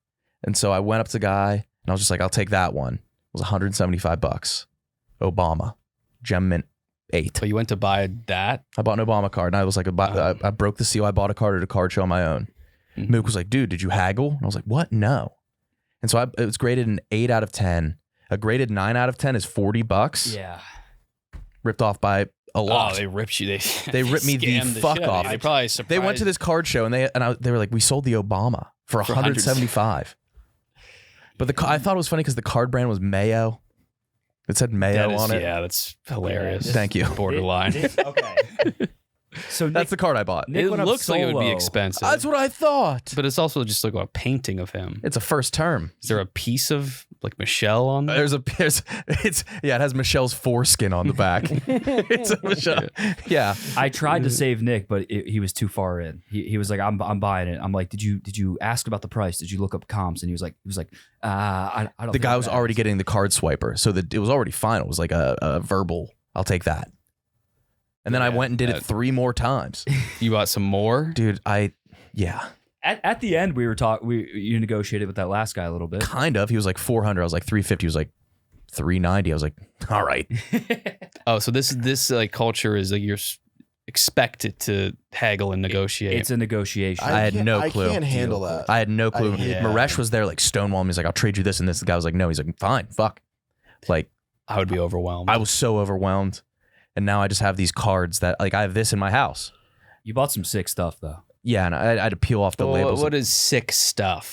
And so I went up to the guy and I was just like, I'll take that one. It was $175. Obama. Gem Mint 8. So you went to buy that? I bought an Obama card and I was like, I broke the seal. I bought a card at a card show on my own. Mm-hmm. Mook was like, dude, did you haggle? And I was like, what? No. And so it was graded an 8 out of 10. A graded 9 out of 10 is $40. Yeah. Ripped off by a lot. Oh, they ripped you. They ripped me the scammed fuck shit off. They probably surprised. They went to this card show and they were like, we sold the Obama for $175. But I thought it was funny because the card brand was Mayo. It said Mayo on it. Yeah, that's hilarious. Thank you. Borderline. Okay. So That's the card I bought. Nick It went up looks like it would be solo. expensive. That's what I thought. But it's also just like a painting of him. It's a first term. Is there a piece of Michelle on there? It has Michelle's foreskin on the back. It's a Michelle. Yeah. I tried to save Nick, but he was too far in. He was like, I'm buying it. I'm like, did you ask about the price? Did you look up comps? And he was like, I don't. The guy was already getting the card swiper, so it was already final. It was like a verbal. I'll take that. And then I went and did it 3 more times. You bought some more? Dude, yeah. At the end, you negotiated with that last guy a little bit. Kind of. He was like 400. I was like 350. He was like 390. I was like, all right. Oh, so this culture is you're expected to haggle and negotiate. It's a negotiation. I had no clue. I can't handle that. I had no clue. hate Maresh was there stonewalling me. He's like, I'll trade you this and this. The guy was like, no. He's like, fine, fuck. I would be overwhelmed. I was so overwhelmed. And now I just have these cards that I have this in my house. You bought some sick stuff though. Yeah, and I had to peel off the labels. What is sick stuff?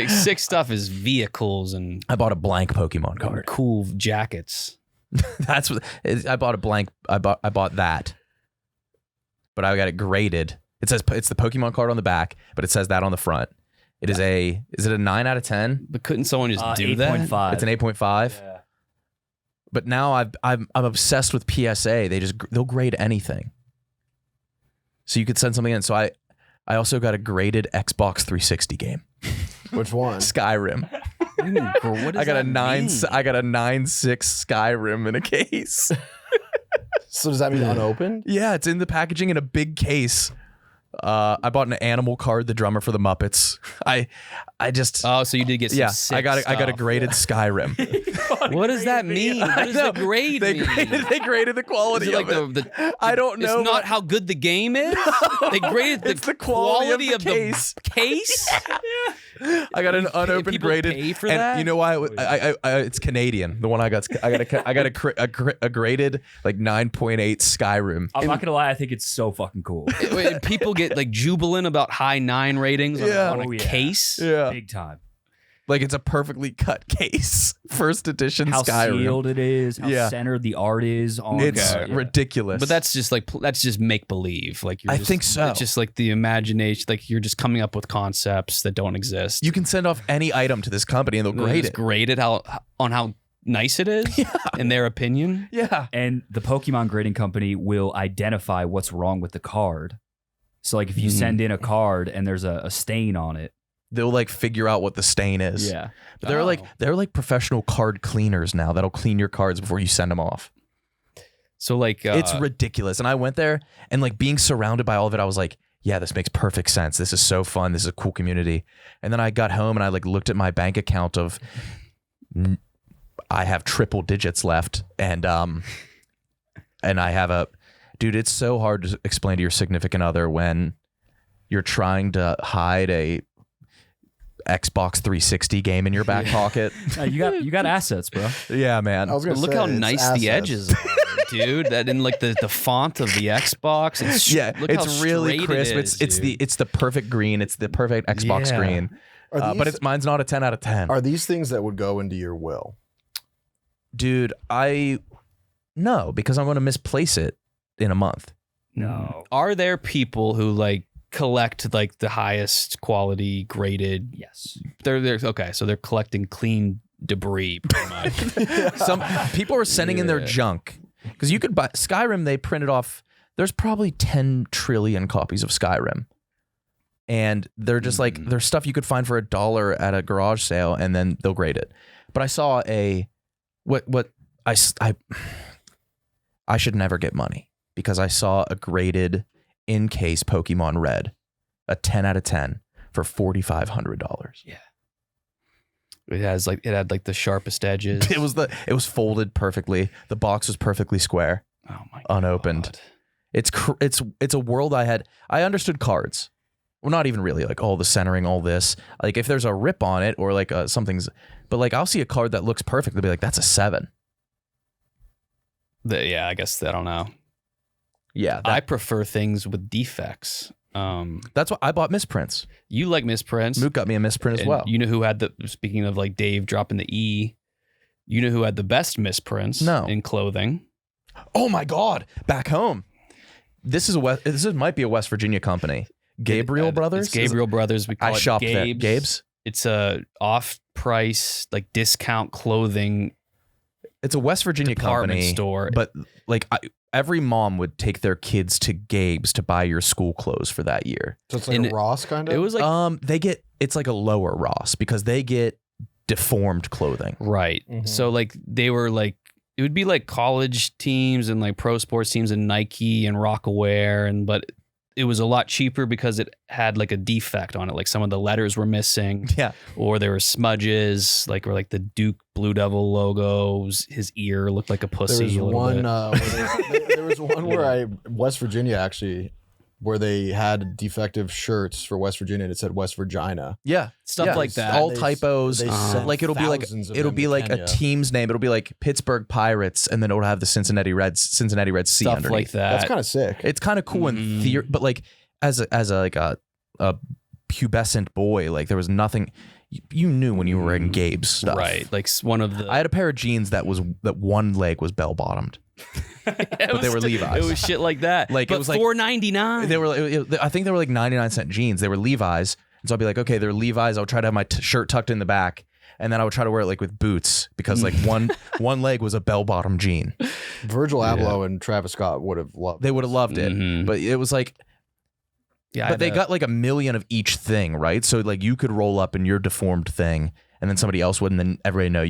sick stuff is vehicles and I bought a blank Pokemon card. cool jackets. That's what I bought. A blank. I bought that, but I got it graded. It says it's the Pokemon card on the back, but it says that on the front. Is it a 9 out of 10? But couldn't someone just do that? 8.5. It's an 8.5. Yeah. But now I'm obsessed with PSA. They'll grade anything. So you could send something in. So I also got a graded Xbox 360 game. Which one? Skyrim. What does I got a that 9. mean? I got a 9.6 Skyrim in a case. So does that mean unopened? Yeah, it's in the packaging in a big case. I bought an animal card, the drummer for the Muppets. I just Oh, so you did get some sick I got a stuff. graded Skyrim. What does that mean? What does the grade they mean? graded the Is quality it like of it. the I don't know. It's not how good the game is. They graded it's the quality of the case. Case. I got an unopened people graded. pay for and that? you know why? It's Canadian. The one I got. I got a graded like 9.8 Skyrim. I'm not gonna lie, I think it's so fucking cool. People get like jubilant about high 9 ratings on a case. Yeah. Big time. Like it's a perfectly cut case. First edition How Skyrim. sealed it is, how centered the art is. On It's yeah. ridiculous. But that's just make believe. Like I think so. It's just like the imagination. Like you're just coming up with concepts that don't exist. You can send off any item to this company and they'll grade it. Grade it how nice it is, in their opinion. Yeah. And the Pokemon grading company will identify what's wrong with the card. So like if you send in a card and there's a stain on it, They'll like figure out what the stain is. yeah. But they're like professional card cleaners now that'll clean your cards before you send them off. So like It's ridiculous. And I went there and like being surrounded by all of it, I was like, yeah, this makes perfect sense. This is so fun. This is a cool community. And then I got home and I like looked at my bank account of I have triple digits left and I have dude, it's so hard to explain to your significant other when you're trying to hide a Xbox 360 game in your back pocket. You got assets, bro. Yeah, man. I was gonna look say, how it's nice assets. the edges are, dude. That in like the font of the Xbox. Look it's how really straight crisp. It is, It's the perfect green. It's the perfect Xbox Yeah. green. Are But these- mine's not a 10 out of 10. Are these things that would go into your will? Dude, no, because I'm going to misplace it in a month. No. Are there people who like collect like the highest quality graded? Yes. They're okay, so they're collecting clean debris pretty much. Some people are sending in their junk because you could buy Skyrim. They printed off. There's probably 10 trillion copies of Skyrim, and they're just like there's stuff you could find for $1 at a garage sale, and then they'll grade it. But I saw I should never get money because I saw a graded in case Pokemon Red, a 10 out of 10 for $4,500. Yeah. It had like the sharpest edges. It was folded perfectly. The box was perfectly square, Oh my god. unopened. It's a world I understood cards. Well, not even really like all the centering, all this. Like if there's a rip on it or like something's, but like I'll see a card that looks perfect. They'll be like, that's a 7. Yeah, I guess I don't know. Yeah, I prefer things with defects. that's what I bought misprints. You like misprints. Mook got me a misprint as And well. You know who had speaking of like Dave dropping the E, you know who had the best misprints No. in clothing? Oh my God, back home. This might be a West Virginia company. Gabriel Brothers. It's Gabriel Brothers. We call I it shopped there. Gabe's. Gabe's. It's a off-price like discount clothing It's a West Virginia department company store. but like every mom would take their kids to Gabe's to buy your school clothes for that year. So it's like And a Ross kind of. It was like It's like a lower Ross because they get deformed clothing. right. Mhm. So like they were like it would be like college teams and like pro sports teams and Nike and Rockaware but it was a lot cheaper because it had like a defect on it. Like some of the letters were missing. Yeah. Or there were smudges, or like the Duke Blue Devil logos. His ear looked like a pussy. There was a little one. bit. There was one where West Virginia actually, where they had defective shirts for West Virginia and it said West Virginia. Yeah. Stuff Yeah. like that. All They- typos. they sent Like it'll be like thousands of it'll them be to like Kenya. a team's name. It'll be like Pittsburgh Pirates, and then it'll have the Cincinnati Reds C Stuff underneath. like that. That's kind of sick. It's kind of cool in Mhm. theory, but like as a pubescent boy, like there was nothing. You knew when you were in Gabe's stuff, Right. Like one of the. I had a pair of jeans that one leg was bell bottomed. but they were Levi's. It was shit like that. Like, it but was like- $4.99. They were, I think they were like 99-cent jeans. They were Levi's, and so I'd be like, okay, they're Levi's. I'll try to have my shirt tucked in the back, and then I would try to wear it like with boots because like one leg was a bell bottom jean. Virgil Abloh and Travis Scott would have loved. They would have loved it, Mhm. but it was like. Yeah, But they got like 1 million of each thing, right? So like you could roll up in your deformed thing, and then somebody else would, and then everybody knew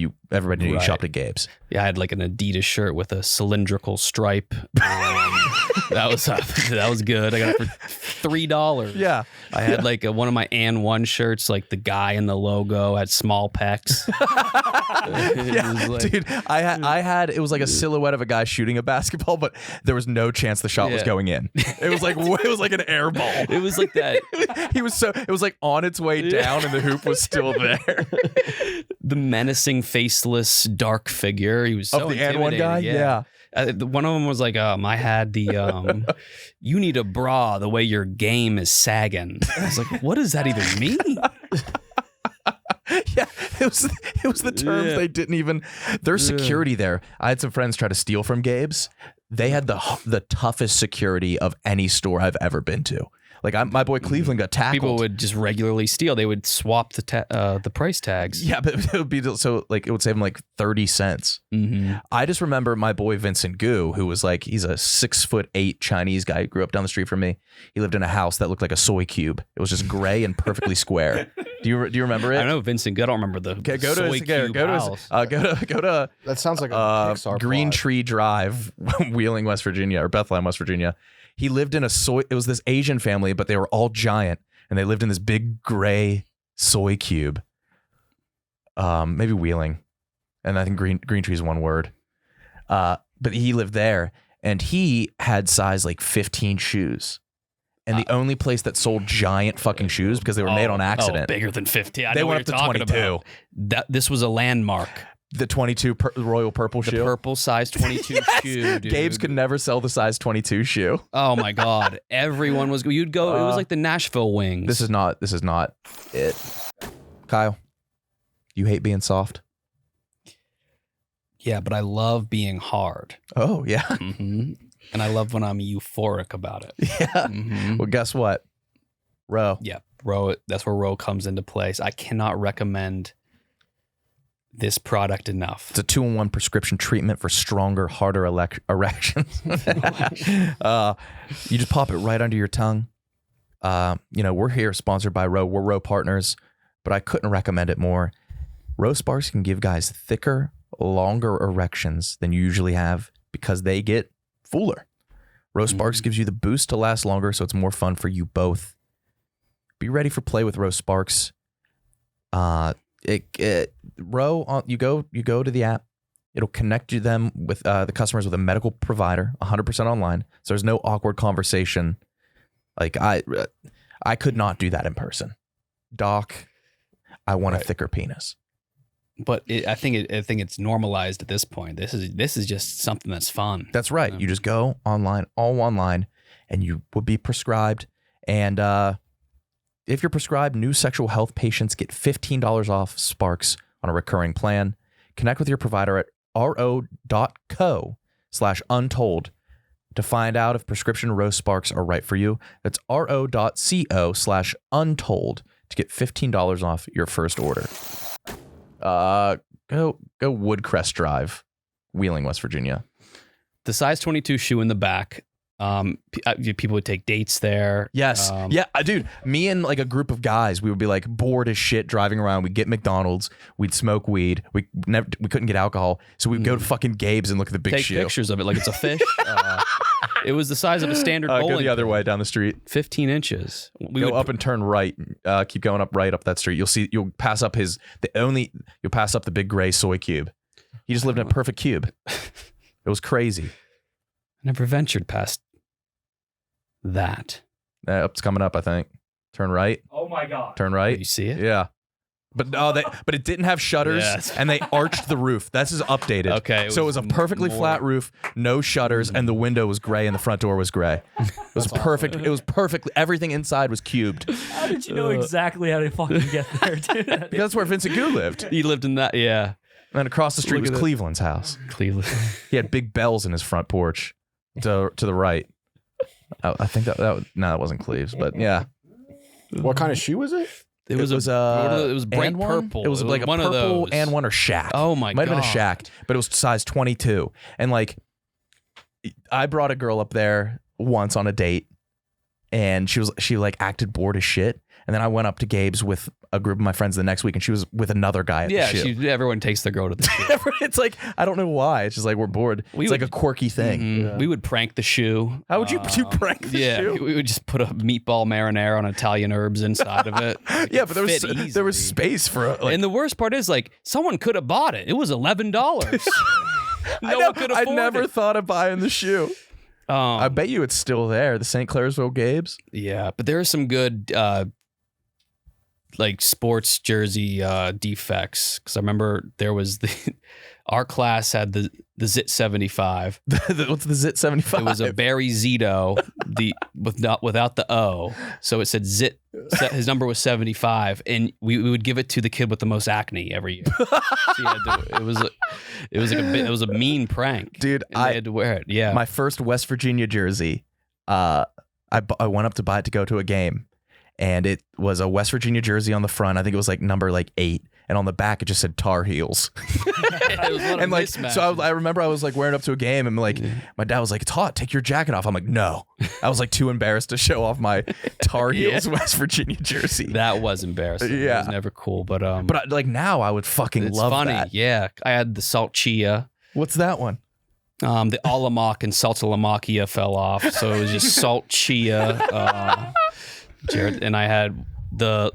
you Right. shopped at Gabe's. Yeah, I had like an Adidas shirt with a cylindrical stripe. That was good. I got it for $3. Yeah. I had like one of my And One shirts, like the guy in the logo had small pecs. Dude, I had it was like a silhouette of a guy shooting a basketball, but there was no chance the shot was going in. It was like an air ball. It was like that. It was like on its way down and the hoop was still there. The menacing, faceless, dark figure. He was so Of the And One guy? intimidating, Yeah. One of them was like, I had the, you need a bra the way your game is sagging. I was like, what does that even mean? Yeah, it was the terms they didn't even. Their security there. I had some friends try to steal from Gabe's. They had the toughest security of any store I've ever been to. Like my boy Cleveland got tackled. People would just regularly steal. They would swap the price tags. Yeah, but it would be so like it would save him like 30 cents. Mm-hmm. I just remember my boy Vincent Gu, who was like, he's a 6'8" Chinese guy who grew up down the street from me. He lived in a house that looked like a soy cube. It was just gray and perfectly square. Do you remember it? I know Vincent Gu. I don't remember the Okay, go to soy his, cube go to his, house. That sounds like a Pixar Green plot. Tree Drive, Wheeling, West Virginia, or Bethlehem, West Virginia. He lived in it was this Asian family, but they were all giant, and they lived in this big gray soy cube. Maybe Wheeling, and I think Green Tree is one word. But he lived there, and he had size like 15 shoes. And the only place that sold giant fucking shoes, because they were made on accident. Bigger than 50. I They know went what up you're to talking 22. about. This was a landmark. The 22 Royal Purple The shoe. purple size 22 shoe, dude. Gabe's could never sell the size 22 shoe. Oh my God. Everyone was, you'd go, it was like the Nashville Wings. This is not it. Kyle, you hate being soft? Yeah, but I love being hard. Oh, yeah. Mm-hmm. And I love when I'm euphoric about it. Yeah. Mm-hmm. Well, guess what? Row. Yeah, Row, that's where Row comes into place. I cannot recommend this product enough. It's a 2-in-1 prescription treatment for stronger, harder erections. You just pop it right under your tongue. We're here sponsored by Row. We're Row partners, but I couldn't recommend it more. Row Sparks can give guys thicker, longer erections than you usually have because they get fuller. Row Sparks gives you the boost to last longer, so it's more fun for you both. Be ready for play with Row Sparks. Row, you go to the app. It'll connect them with the customers with a medical provider, 100% online. So there's no awkward conversation. Like I could not do that in person. Doc, I want a thicker penis. But I think it's normalized at this point. This is just something that's fun. That's right. You just go online, all online, and you will be prescribed. And if you're prescribed, new sexual health patients get $15 off Sparks on a recurring plan. Connect with your provider at ro.co/untold to find out if prescription Row Sparks are right for you. That's ro.co/untold to get $15 off your first order. Go Woodcrest Drive, Wheeling, West Virginia. The size 22 shoe in the back. People would take dates there. Yes. Dude, me and like a group of guys, we would be like bored as shit driving around. We'd get McDonald's. We'd smoke weed. We couldn't get alcohol. So we'd go to fucking Gabe's and look at the big Take shoe. pictures of it like it's a fish. It was the size of a standard bowling. Go the other pin. way down the street. 15 inches. We Go would up and turn right. Keep going up that street. You'll pass up you'll pass up the big gray soy cube. He just lived in a perfect cube. It was crazy. I never ventured past that. It's coming up, I think. Turn right. Oh my God. Turn Did right. you see it? Yeah. But but it didn't have shutters, Yes. and they arched the roof. That's just updated. Okay, So it was a perfectly flat roof, no shutters, and the window was gray and the front door was gray. It was perfect. It was perfectly. Everything inside was cubed. How did you know exactly how to fucking get there, dude? Because that's where Vincent Gu lived. He lived in that, yeah. And across the street Look was at that. Cleveland's house. Cleveland. He had big bells in his front porch to the right. I think that wasn't Cleve's, but yeah. What kind of shoe was it? It was bright And one? purple. It was like a one purple of those. and one or Shaq. Oh my Might God. have been a Shaq, but it was size 22. And like, I brought a girl up there once on a date, and she like acted bored as shit. And then I went up to Gabe's with a group of my friends the next week, and she was with another guy at the shoe. Everyone takes their girl to the shoe. It's like, I don't know why. It's just like, we're bored. It's like a quirky thing. Mhm. We would prank the shoe. How would you prank the shoe? We would just put a meatball marinara on Italian herbs inside of it. Yeah, but there was space for like, and the worst part is, like, someone could have bought it. It was $11. No one could afford it. I never thought of buying the shoe. I bet you it's still there. The St. Clairsville Gabe's. Yeah, but there are some good like sports jersey defects, because I remember there was our class had the Zit 75. What's the Zit 75? It was a Barry Zito without the O, so it said Zit. His number was 75, and we would give it to the kid with the most acne every year. So it was a mean prank, dude. I had to wear it. Yeah, my first West Virginia jersey. I went up to buy it to go to a game. And it was a West Virginia jersey on the front. I think it was like number 8. And on the back, it just said Tar Heels. It was one of mismatches. So I remember I was like wearing it up to a game, and like my dad was like, "It's hot. Take your jacket off." I'm like, "No." I was like too embarrassed to show off my Tar Heels West Virginia jersey. That was embarrassing. Yeah, it was never cool. But like now I would fucking love funny. that. Yeah, I had the Salt Chia. What's that one? The Alamak and Saltalamakia fell off, so it was just Salt Chia. Jared, and I had the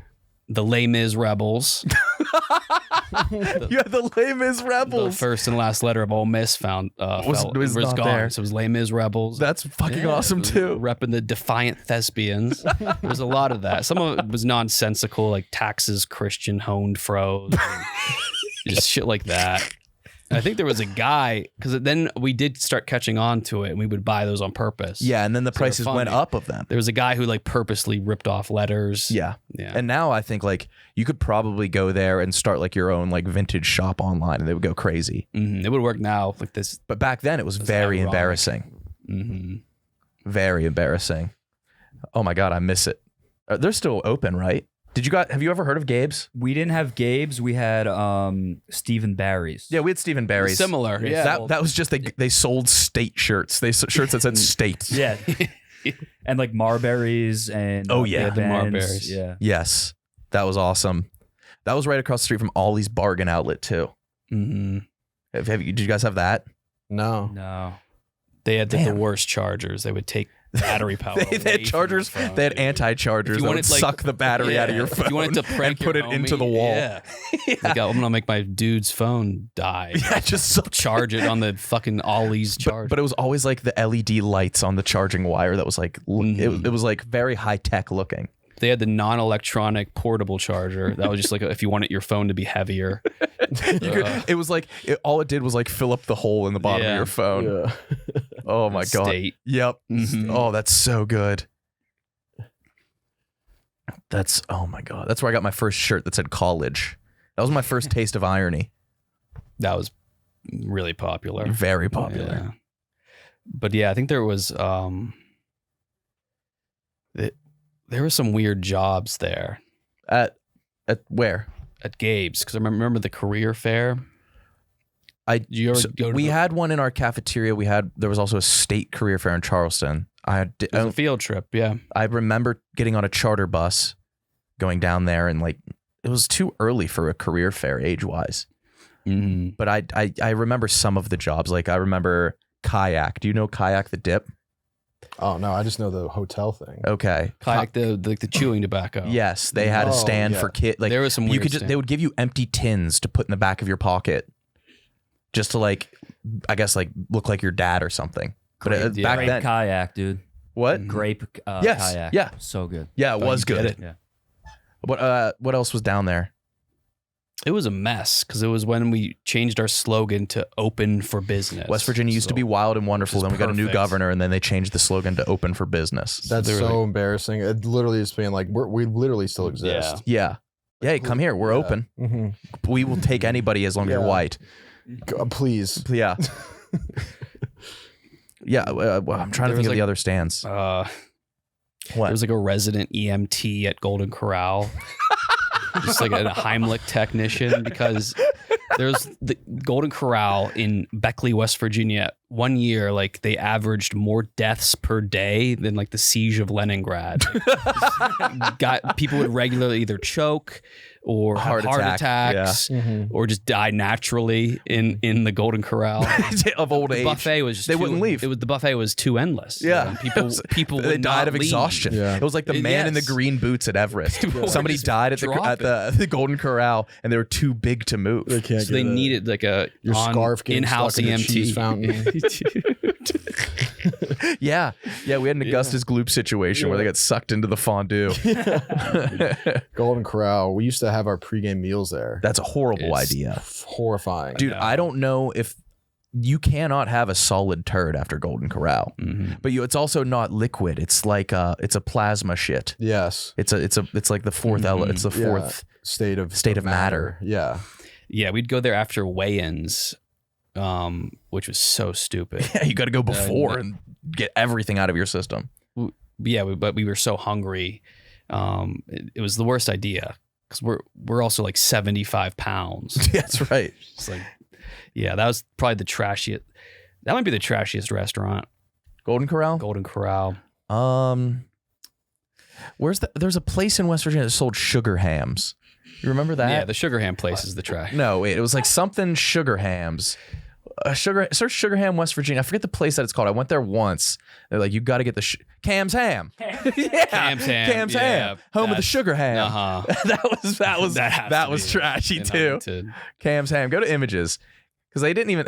Les Mis Rebels. You had the Les Mis Rebels. The first and last letter of Ole Miss was not gone. there. So it was Les Mis Rebels. That's fucking awesome too. Repping the Defiant Thespians. There was a lot of that. Some of it was nonsensical, like Taxes, Christian, Honed Froze, just shit like that. I think there was a guy, because then we did start catching on to it, and we would buy those on purpose. Yeah, and then the prices went up of them. There was a guy who like purposely ripped off letters. Yeah. And now I think like you could probably go there and start like your own like vintage shop online, and they would go crazy. Mm-hmm. It would work now like this. But back then it was very ironic. embarrassing. Mm-hmm. Very embarrassing. Oh my God, I miss it. They're still open, right? Have you ever heard of Gabe's? We didn't have Gabe's. We had Stephen Barry's. Yeah, we had Stephen Barry's. Similar. Yeah. That was just they sold state shirts. Shirts that said states. Yeah. And like Marberries and Oh, yeah. The Marberries. Yeah. Yes, that was awesome. That was right across the street from Ollie's Bargain Outlet too. Mm-hmm. Did you guys have that? No. They had the worst chargers. They would take battery power. They had chargers. They had anti-chargers that would suck the battery out of your phone. If you wanted to prank and put it into the wall. Yeah. Like, I'm gonna make my dude's phone die. Yeah, just charge it on the fucking Ollie's charger. But it was always like the LED lights on the charging wire that was like it was like very high tech looking. They had the non-electronic portable charger. That was just like if you wanted your phone to be heavier. It was like all it did was like fill up the hole in the bottom of your phone. Yeah. Oh my God. State. Yep. Mhm. Oh, that's so good. Oh my God. That's where I got my first shirt that said college. That was my first taste of irony. That was really popular. Very popular. Yeah. But yeah, I think there was there were some weird jobs there At where? at Gabe's, because I remember the career fair. Did you ever go to we had one in our cafeteria. There was also a state career fair in Charleston. it was a field trip. Yeah. I remember getting on a charter bus, going down there, and like it was too early for a career fair age wise. Mm-hmm. But I remember some of the jobs. Like I remember kayak. Do you know Kayak the Dip? Oh no, I just know the hotel thing. Okay. Kayak, the chewing tobacco. Yes, they had a Oh, stand yeah. for kids. Like There was some you weird could just stand. they would give you empty tins to put in the back of your pocket, just to like, I guess like look like your dad or something. But Great, back Grape then, kayak, dude. what? Grape Yes, kayak. yeah. So good. Yeah, it was you get good. it. Yeah. What else was down there? It was a mess because it was when we changed our slogan to "Open for Business." West Virginia used to be wild and wonderful. Which Then is we got a new perfect. governor, and then they changed the slogan to "Open for Business." That's They were so like- embarrassing. It literally is being like we literally still exist. Yeah. Hey, come here. We're open. Mm-hmm. We will take anybody as long as you're Yeah. white. Please. Yeah. Yeah. Well, I'm trying to There think was of the like- other stands. There What? was like a resident EMT at Golden Corral, just like a Heimlich technician, because there's the Golden Corral in Beckley, West Virginia, one year, like they averaged more deaths per day than like the siege of Leningrad. People would regularly either choke or have heart attacks or just die naturally in the Golden Corral. Of old The age. buffet was just wouldn't leave. The buffet was too endless. Yeah. People They would died not of leave. exhaustion. Yeah. It was like the man in the Yes. green boots at Everest. People Somebody just died at drop the Golden Corral, and they were too big to move. They can't So they needed like a your scarf getting in-house stuck in a EMT cheese fountain. Yeah, we had an Augustus Gloop situation where they got sucked into the fondue. Golden Corral. We used to have our pregame meals there. That's a horrible idea, Horrifying. dude. I don't know if you cannot have a solid turd after Golden Corral, but it's also not liquid. It's like it's a plasma shit. Yes. It's like the fourth element. It's the fourth State of matter. Yeah. Yeah, we'd go there after weigh-ins, which was so stupid. Yeah, you got to go before and get everything out of your system. Yeah, but we were so hungry. It was the worst idea because we're also like 75 pounds. That's right. It's like, yeah, that was probably the trashiest. That might be the trashiest restaurant. Golden Corral. Golden Corral. There's a place in West Virginia that sold sugar hams. You remember that? Yeah, the sugar ham place is the trash. No, wait. It was like something sugar hams. Search Sugar Ham, West Virginia. I forget the place that it's called. I went there once. They're like, you got to get the Cam's Ham. Yeah, Cam's Ham. Cam's Yeah, Ham. Home of the sugar ham. Uh-huh. that was trashy in too. Huntington. Cam's Ham. Go to images because they didn't even.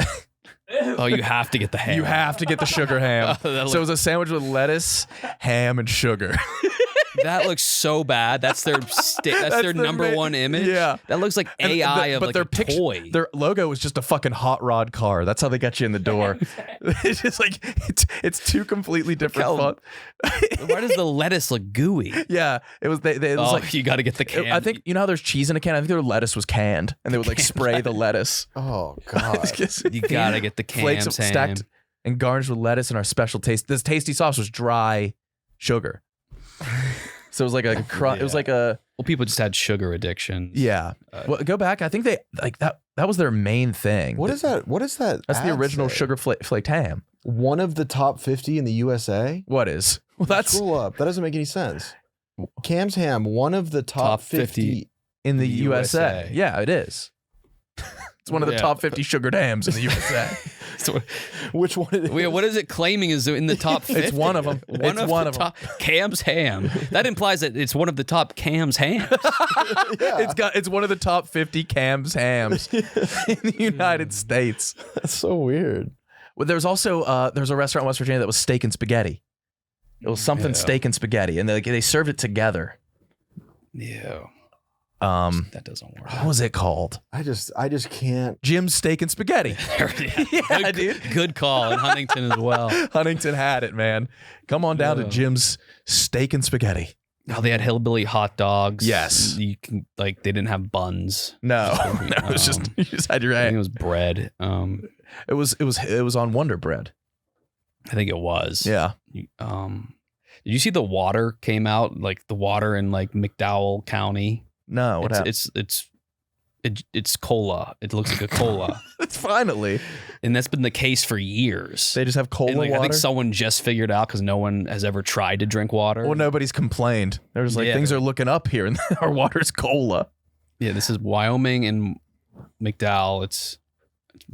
Oh, you have to get the ham. You have to get the sugar ham. Oh, that So it was a sandwich with lettuce, ham, and sugar. That looks so bad. That's their that's their number one image. Yeah. That looks like And AI of but like their a toy. Their logo was just a fucking hot rod car. That's how they get you in the door. It's just like it's two completely different. Why does the lettuce look gooey? Yeah, it was. It was like you got to get the can. I think you know how there's cheese in a can. I think their lettuce was canned, and they would like spray the lettuce. Oh God. you got to get the Flakes Cam's ham. stacked and garnished with lettuce and our special taste. This tasty sauce was dry sugar. So it was like it was like a Well, people just had sugar addiction. yeah. Well, go back. I think they like that. That was their main thing. What is that? What is that? That's the ad original say? sugar flaked ham. One of the top 50 in the USA. What is? Well, that's Scroll up. That doesn't make any sense. Cam's Ham, one of the top 50. in the USA. USA. Yeah, it is. It's one of the Yeah. top 50 sugar hams in the USA. So, Which one? It wait, is? what is it claiming is in the top 50? It's one of them. It's one of them. top Cam's ham. That implies that it's one of the top Cam's hams. Yeah. It's one of the top 50 Cam's hams in the United States. That's so weird. Well, there's also there's a restaurant in West Virginia that was steak and spaghetti. It was something steak and spaghetti, and they served it together. Yeah. That doesn't work. What was it called? I just can't. Jim's Steak and Spaghetti. Yeah, dude. Good call in Huntington as well. Huntington had it, man. Come on down to Jim's Steak and Spaghetti. Oh, they had hillbilly hot dogs. Yes. You can they didn't have buns. No, it was just you just had your I think it hand. was bread. It was on Wonder Bread. I think it was. Yeah. Did you see the water came out? Like the water in like McDowell County. No, what happened? It's cola. It looks like a cola, It's finally. and that's been the case for years. They just have cola And, like, water. I think someone just figured out because no one has ever tried to drink water. Well, nobody's complained. They're just like, Yeah, things are looking up here, and our water's cola. Yeah, this is Wyoming and McDowell. It's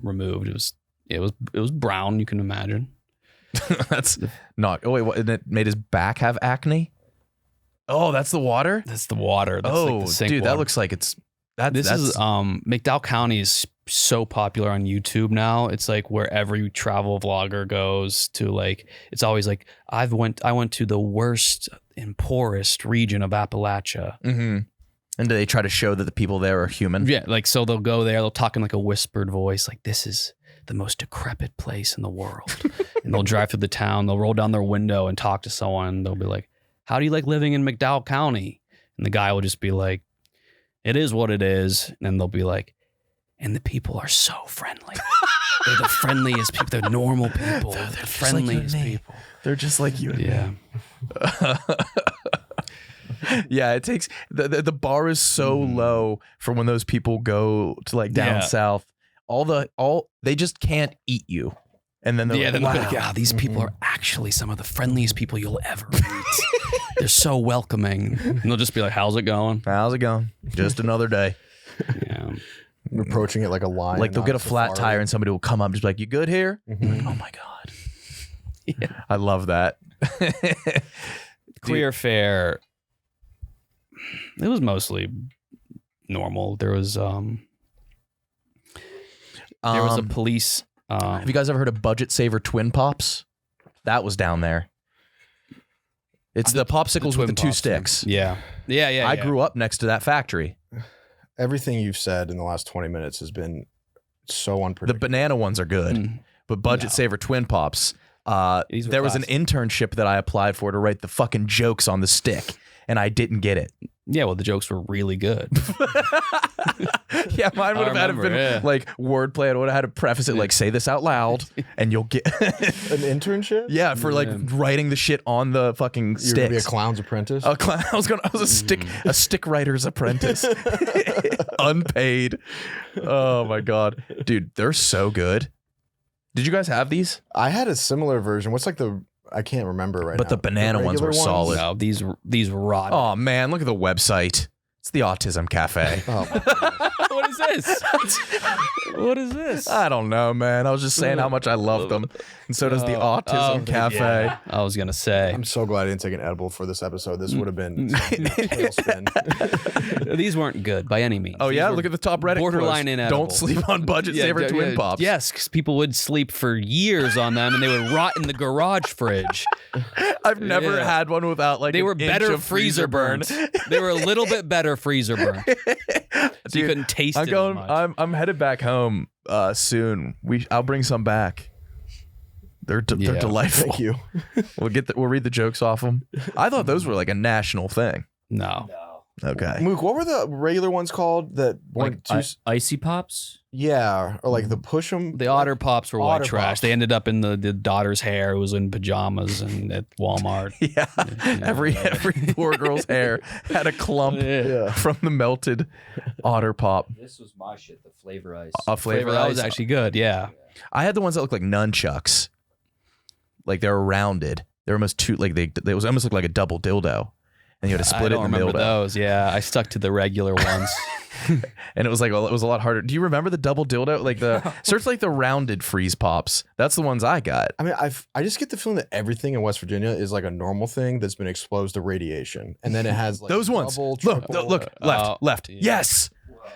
removed. It was brown. You can imagine. That's not. Oh wait, what? And it made his back have acne. Oh, that's the water. That's the water. That's like the sink dude, water. that looks like it's. This is McDowell County is so popular on YouTube now. It's like where every travel vlogger goes to. Like it's always like I went to the worst and poorest region of Appalachia. Mm-hmm. And do they try to show that the people there are human? Yeah, like so they'll go there. They'll talk in like a whispered voice, like this is the most decrepit place in the world. And they'll drive through the town. They'll roll down their window and talk to someone. They'll be like, "How do you like living in McDowell County?" And the guy will just be like, "It is what it is." And then they'll be like, "And the people are so friendly. They're the friendliest people. They're normal people. They're the just like you and friendliest me. people." They're just like you. And Yeah. Yeah, it takes the bar is so low for when those people go to like down Yeah. south. They just can't eat you. And then they're Yeah, like, then wow. they'll be like, these people are actually some of the friendliest people you'll ever meet. They're so welcoming. And they'll just be like, how's it going? How's it going? Just another day. Yeah. I'm approaching it like a lion. Like they'll not get a flat safari. tire and somebody will come up and just be like, you good here? Mhm. Oh my God. I love that. Clear fare. It was mostly normal. There was a police. Have you guys ever heard of Budget Saver Twin Pops? That was down there. It's the popsicles with the two sticks. Yeah. I grew up next to that factory. Everything you've said in the last 20 minutes has been so The unpredictable. banana ones are good, but Budget Saver Twin Pops. These were There was an classic. internship that I applied for to write the fucking jokes on the stick, and I didn't get it. Yeah, well, the jokes were really good. Yeah, mine would have had to remember, been yeah. like wordplay. I would have had to preface it like, say this out loud, and you'll get. An internship? Yeah, for like writing the shit on the fucking You're gonna be a sticks. clown's apprentice. I was a stick writer's apprentice, unpaid. Oh my God, dude, they're so good. Did you guys have these? I had a similar version. What's like I can't remember right now. But the banana ones were regular solid. No, these rot. Oh man, look at the website. It's the Autism Cafe. Oh, my God. What is this? What is this? I don't know, man. I was just saying how much I love them, and so does the Autism Cafe. Yeah, I was gonna say I'm so glad I didn't take an edible for this episode. This would have been a tailspin. these weren't good by any means. Oh These yeah, were look at the top Reddit. borderline post. inedible. Don't sleep on Budget Saver Twin Pops. Yes, because people would sleep for years on them, and they would rot in the garage fridge. I've never Yeah. had one without like They an were inch better of freezer burnt. They were a little bit better freezer burnt. So you couldn't taste I'm it going. as much. I'm headed back home soon. I'll bring some back. They're Yeah. delightful. Thank you. We'll read the jokes off them. I thought those were like a national thing. No. Okay. Mook, what were the regular ones called that weren't Like too? icy pops. Yeah, or like the push 'em. The Otter Pops were white Otter trash. Pops. They ended up in the daughter's hair. It was in pajamas and at Walmart. Yeah. Every poor girl's hair had a clump Yeah. from the melted Otter Pop. This was my shit. The flavor ice. A Flavor flavor that was ice. actually good. Yeah. I had the ones that looked like nunchucks. Like they were rounded. They were almost two. Like they almost looked like a double dildo, and you had to split I it don't in the remember middle. those. Yeah, I stuck to the regular ones. And it was like it was a lot harder. Do you remember the double dildo? Like the search like the rounded freeze pops. That's the ones I got. I mean, I just get the feeling that everything in West Virginia is like a normal thing that's been exposed to radiation, and then it has like Those ones. double, Look, triple- look, left. yeah. Yes.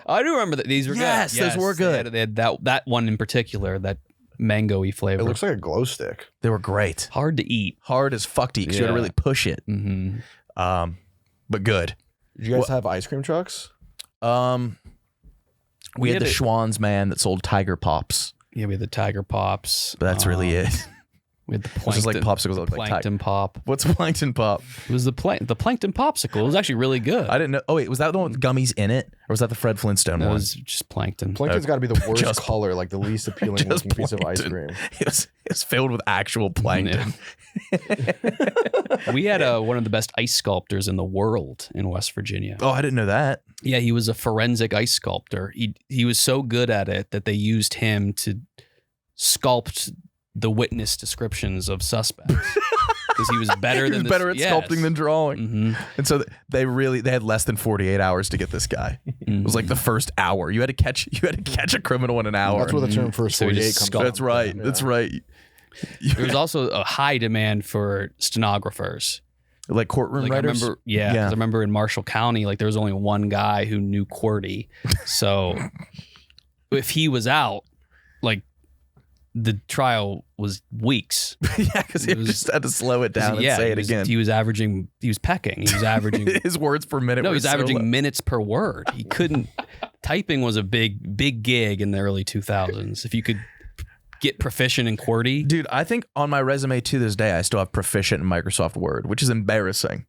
I do remember that these were Yes, good. those were good. They had that one in particular, that mango-y flavor. It looks like a glow stick. They were great. hard to eat. Hard as fuck to eat because you had to Yeah. really push it. Mm-hmm. But good. Did you guys have ice cream trucks? We had the had Schwann's man that sold Tiger Pops. Yeah, we had the Tiger Pops. But that's really it. We had the It's just like popsicles that look like plankton pop. What's Plankton Pop? It was the plankton popsicle. It was actually really good. I didn't know. Oh wait, was that the one with gummies in it, or was that the Fred Flintstone It one? was just plankton. Plankton's got to be the worst Just- color, like the least appealing Just looking piece of ice plankton. cream. It was filled with actual plankton. We had one of the best ice sculptors in the world in West Virginia. Oh, I didn't know that. Yeah, he was a forensic ice sculptor. He was so good at it that they used him to sculpt the witness descriptions of suspects because he was better He than was better at sculpting than drawing. hmm And so they had less than 48 hours to get this guy. It was like the first hour. You had to catch a criminal in an hour. That's where the term first So he 48 just comes sculpt- from. That's right. Yeah. That's right. There was also a high demand for stenographers. Like courtroom Like I writers. remember, yeah, 'cause I remember in Marshall County, like there was only one guy who knew QWERTY. So if he was out, like the trial was weeks. Yeah, because he It was- just had to slow it down and Yeah, say he it was- again. He was pecking. He was averaging. His words per minute. No, were he's so averaging low. minutes per word. He couldn't. Typing was a big gig in the early 2000s. If you could get proficient in QWERTY, Dude, I think on my resume to this day, I still have proficient in Microsoft Word, which is embarrassing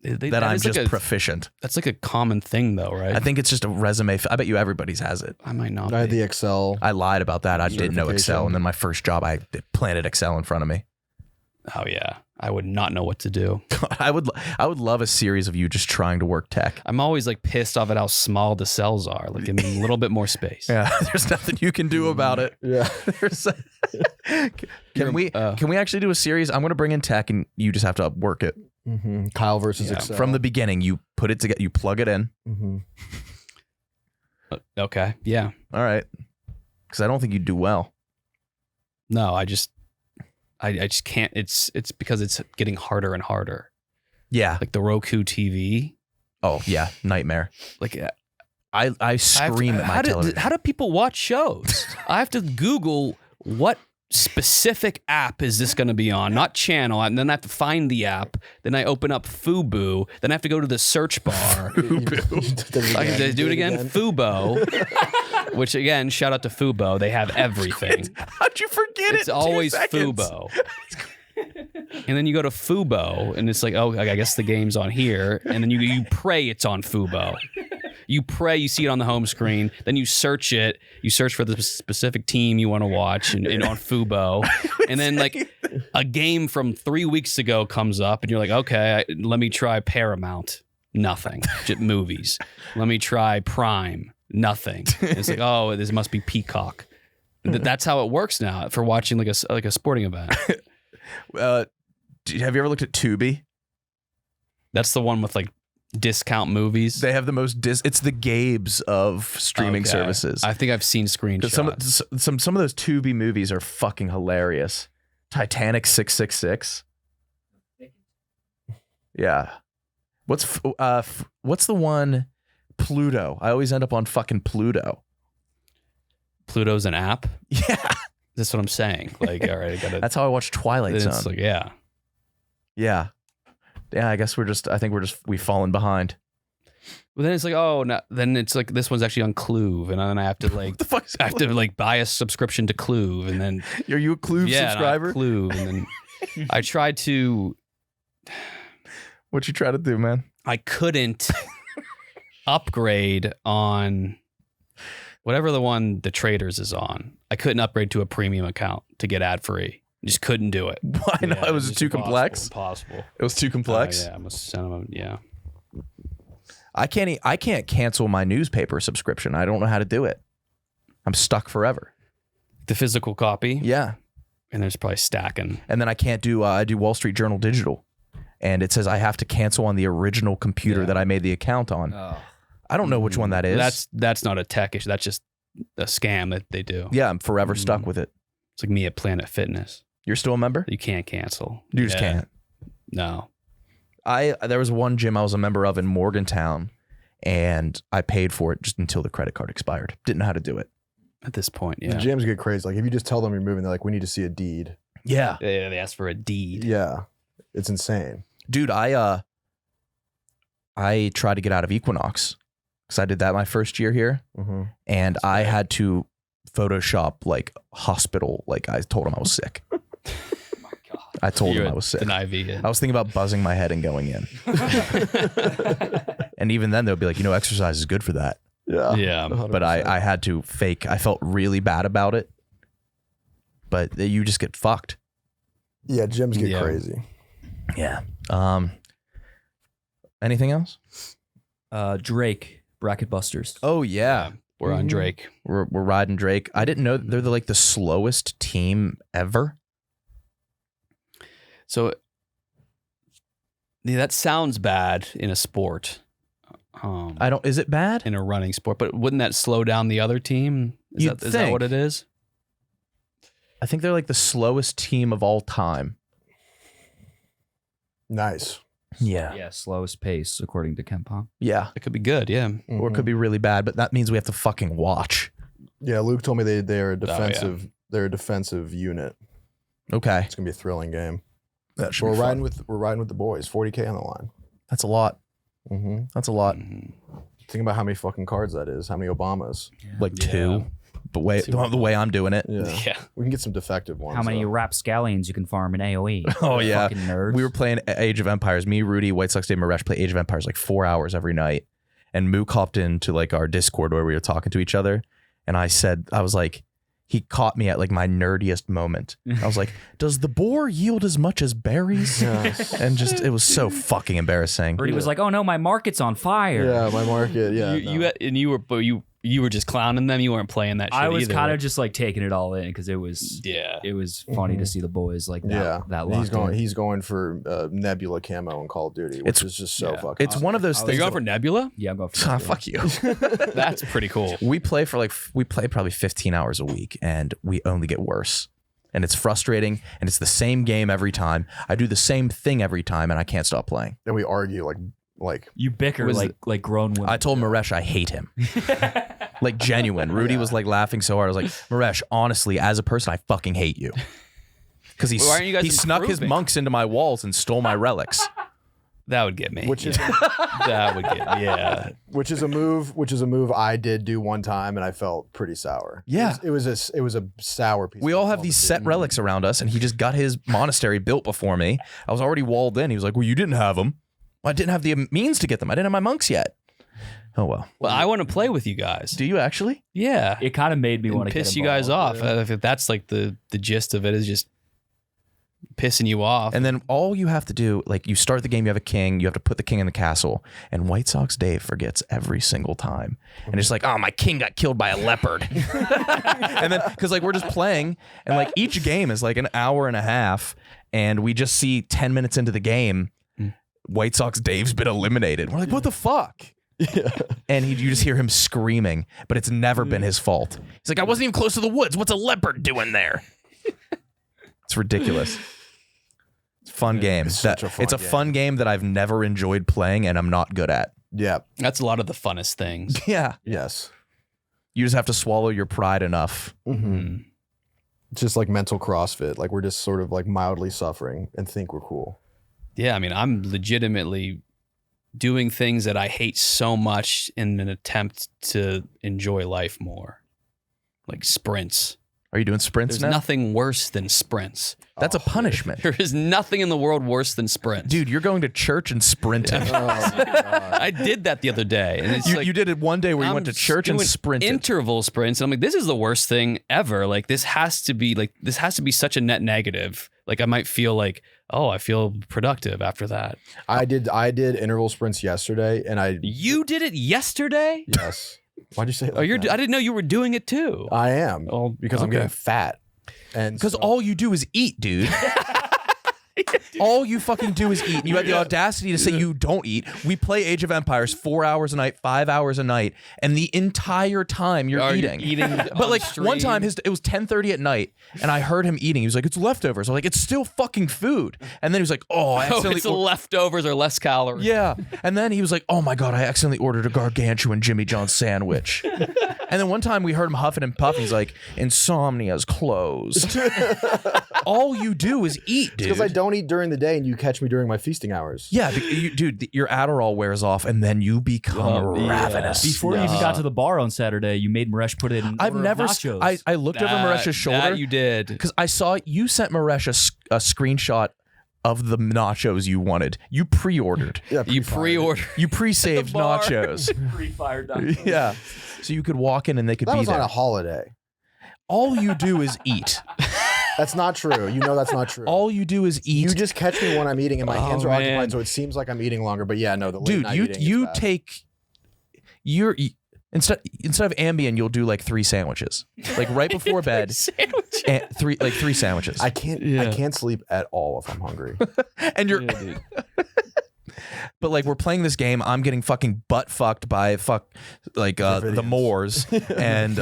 that I'm is just like proficient. that's like a common thing, though, right? I think it's just a resume. I bet you everybody's has it. I might not. I had be. the Excel. I lied about that. I didn't know Excel. Certification. And then my first job, I planted Excel in front of me. Oh yeah, I would not know what to do. I would love a series of you just trying to work tech. I'm always like pissed off at how small the cells are. Like, give me a little bit more space. Yeah, there's nothing you can do about it. Yeah. Can we actually do a series? I'm going to bring in tech, and you just have to work it Kyle versus Yeah. Excel. from the beginning. You put it together. You plug it in. Okay. Yeah. All right. Because I don't think you'd do well. No, I just can't. It's because it's getting harder and harder. Yeah. Like the Roku TV. Oh yeah. Nightmare. Like I scream at my television. how do people watch shows? I have to Google what specific app is this going to be on, not channel, and then I have to find the app. Then I open up Fubo. Then I have to go to the search bar. I can do it again. Fubo. Which again, shout out to Fubo. They have everything. How'd you forget it? It's always Fubo. And then you go to Fubo, and it's like, oh, I guess the game's on here. And then you pray it's on Fubo. You pray you see it on the home screen. Then you search it. You search for the specific team you want to watch and on Fubo. And then like a game from 3 weeks ago comes up, and you're like, okay, let me try Paramount. Nothing. Just movies. Let me try Prime. Nothing. And it's like, oh, this must be Peacock. That's how it works now for watching like a sporting event. Have you ever looked at Tubi? That's the one with like discount movies. They have the most it's the Gabes of streaming Okay. services. I think I've seen 'Cause screenshots. some of those Tubi movies are fucking hilarious. Titanic 666. Yeah. What's the one? Pluto. I always end up on fucking Pluto. Pluto's an app. Yeah. That's what I'm saying. Like, all right, I gotta. That's how I watch Twilight Zone. It's like, yeah. Yeah. Yeah, I guess we've fallen behind. But then it's like, oh, no, then it's like this one's actually on Cluve, and then I have to like, What the fuck is I have to like buy a subscription to Cluve, and then Are you a Clue yeah, subscriber? Cluve, and then I tried to. What you try to do, man? I couldn't upgrade on whatever the one the Traders is on. I couldn't upgrade to a premium account to get ad free. Just couldn't do it. Why not? Yeah, It was just too complex. Impossible. It was too complex. Yeah, I must send them. Yeah. I can't cancel my newspaper subscription. I don't know how to do it. I'm stuck forever. The physical copy. Yeah. And there's probably stacking. And then I can't do I do Wall Street Journal digital. And it says I have to cancel on the original computer that I made the account on. I don't know which one that is. That's not a tech issue. That's just a scam that they do. Yeah, I'm forever stuck with it. It's like me at Planet Fitness. You're still a member? You can't cancel. You just can't. No. There was one gym I was a member of in Morgantown, and I paid for it just until the credit card expired. Didn't know how to do it. At this point, The yeah. gyms get crazy. Like if you just tell them you're moving, they're like, we need to see a deed. Yeah. They asked for a deed. Yeah. It's insane. Dude, I tried to get out of Equinox because I did that my first year here, and I had to Photoshop like hospital. Like I told him I was sick. I told him I was sick. An IV in. I was thinking about buzzing my head and going in. And even then they'll be like, exercise is good for that. Yeah. Yeah. 100%. But I had to fake. I felt really bad about it. But you just get fucked. Yeah, gyms get Yeah. crazy. Yeah. Anything else? Drake, Bracket Busters. Oh yeah. We're on Drake. We're riding Drake. I didn't know they're the slowest team ever. So that sounds bad in a sport. Is it bad? In a running sport, but wouldn't that slow down the other team? You'd Is that what think. it is? I think they're like the slowest team of all time. Nice. Yeah. Yeah, slowest pace according to Kempon. Yeah. It could be good, yeah. Or it could be really bad, but that means we have to fucking watch. Yeah, Luke told me they're a yeah. defensive. They're a defensive unit. Okay. It's gonna be a thrilling game. That should We're be riding fun. with the boys. 40K on the line. That's a lot. Mm-hmm. That's a lot. Think about how many fucking cards that is. How many Obamas? Like Yeah. two. The way I'm doing it. Yeah. Yeah. We can get some defective ones. How many though. rapscallions you can farm in AoE? Oh, yeah. Fucking nerds. We were playing Age of Empires. Me, Rudy, White Sox Dave, Maresh play Age of Empires like 4 hours every night. And Mook hopped into like our Discord where we were talking to each other. And I was like, he caught me at like my nerdiest moment. I was like, does the boar yield as much as berries? And just, it was so fucking embarrassing. Rudy was like, oh no, my market's on fire. Yeah, my market. Yeah, You were just clowning them. You weren't playing that shit I was either. kind of just like taking it all in because it was funny to see the boys like that He's going for Nebula camo in Call of Duty, which is just so fucking. It's one of those Are things. you going for Nebula? Yeah, I'm going for Fuck you. That's pretty cool. We play probably 15 hours a week, and we only get worse. And it's frustrating, and it's the same game every time. I do the same thing every time, and I can't stop playing. And we argue like You bicker like grown women. I told Maresh I hate him. Like genuine. Rudy was like laughing so hard. I was like, Maresh, honestly, as a person, I fucking hate you. Because he snuck his monks into my walls and stole my relics. That would get me. Which is that would get me. Yeah. which is a move I did do one time, and I felt pretty sour. Yeah. It was a sour piece. We all have these set relics around us, and he just got his monastery built before me. I was already walled in. He was like, well, you didn't have them. Well, I didn't have the means to get them. I didn't have my monks yet. Oh, well. Well, I want to play with you guys. Do you actually? Yeah. It kind of made me want to piss you guys off. If that's like the gist of it, is just pissing you off. And then all you have to do, like you start the game, you have a king, you have to put the king in the castle, and White Sox Dave forgets every single time. And it's like, oh, my king got killed by a leopard. And then, because like we're just playing, and like each game is like an hour and a half, and we just see 10 minutes into the game, White Sox Dave's been eliminated. We're like, what the fuck? Yeah. And you just hear him screaming, but it's never been his fault. He's like, I wasn't even close to the woods. What's a leopard doing there? It's ridiculous. It's a fun game. It's a fun game that I've never enjoyed playing and I'm not good at. Yeah. That's a lot of the funnest things. Yeah. Yes. You just have to swallow your pride enough. Mm-hmm. It's just like mental CrossFit. Like we're just sort of like mildly suffering and think we're cool. Yeah, I mean, I'm legitimately doing things that I hate so much in an attempt to enjoy life more. Like sprints. Are you doing sprints There's now? nothing worse than sprints. That's a punishment. There is nothing in the world worse than sprints. Dude, you're going to church and sprinting. I did that the other day. And it's You did it one day where you went to church and doing sprinted. interval sprints. And I'm like, this is the worst thing ever. Like this has to be such a net negative. Like I might feel like, oh, I feel productive after that. I did interval sprints yesterday, and You did it yesterday? yes. Why'd you say? I didn't know you were doing it too. I am. Oh, because I'm okay. getting fat. And Because so- all you do is eat, dude. All you fucking do is eat. And you have the audacity to say you don't eat. We play Age of Empires 4 hours a night, 5 hours a night, and the entire time you're eating. But like one time, it was 10:30 at night, and I heard him eating. He was like, "It's leftovers." I was like, "It's still fucking food." And then he was like, "Oh, I accidentally." It's the leftovers or less calories. Yeah. And then he was like, "Oh my God, I accidentally ordered a gargantuan Jimmy John's sandwich." And then one time we heard him huffing and puffing. He's like, "Insomnia's closed." All you do is eat, dude. because I don't eat during the day, and you catch me during my feasting hours. Yeah, dude, your Adderall wears off, and then you become ravenous. Before you even got to the bar on Saturday, you made Maresh put it in. I've order of never. nachos. I looked over Maresh's shoulder. That you did. Because I saw you sent Maresh a screenshot of the nachos you wanted. You pre-ordered. Yeah, You pre-ordered. You pre-saved bar. nachos. Pre-fired. Yeah. So you could walk in and they could that be was there. on a holiday. All you do is eat. That's not true. You know that's not true. All you do is eat. You just catch me when I'm eating, and my hands are man. occupied, so it seems like I'm eating longer. But yeah, no, the late Dude, night you eating you is bad. take instead of Ambien, you'll do like 3 sandwiches, like right before bed. Sandwich. And three sandwiches. I can't sleep at all if I'm hungry. And you're but like we're playing this game, I'm getting fucking butt fucked by the Dravidians. Moors, and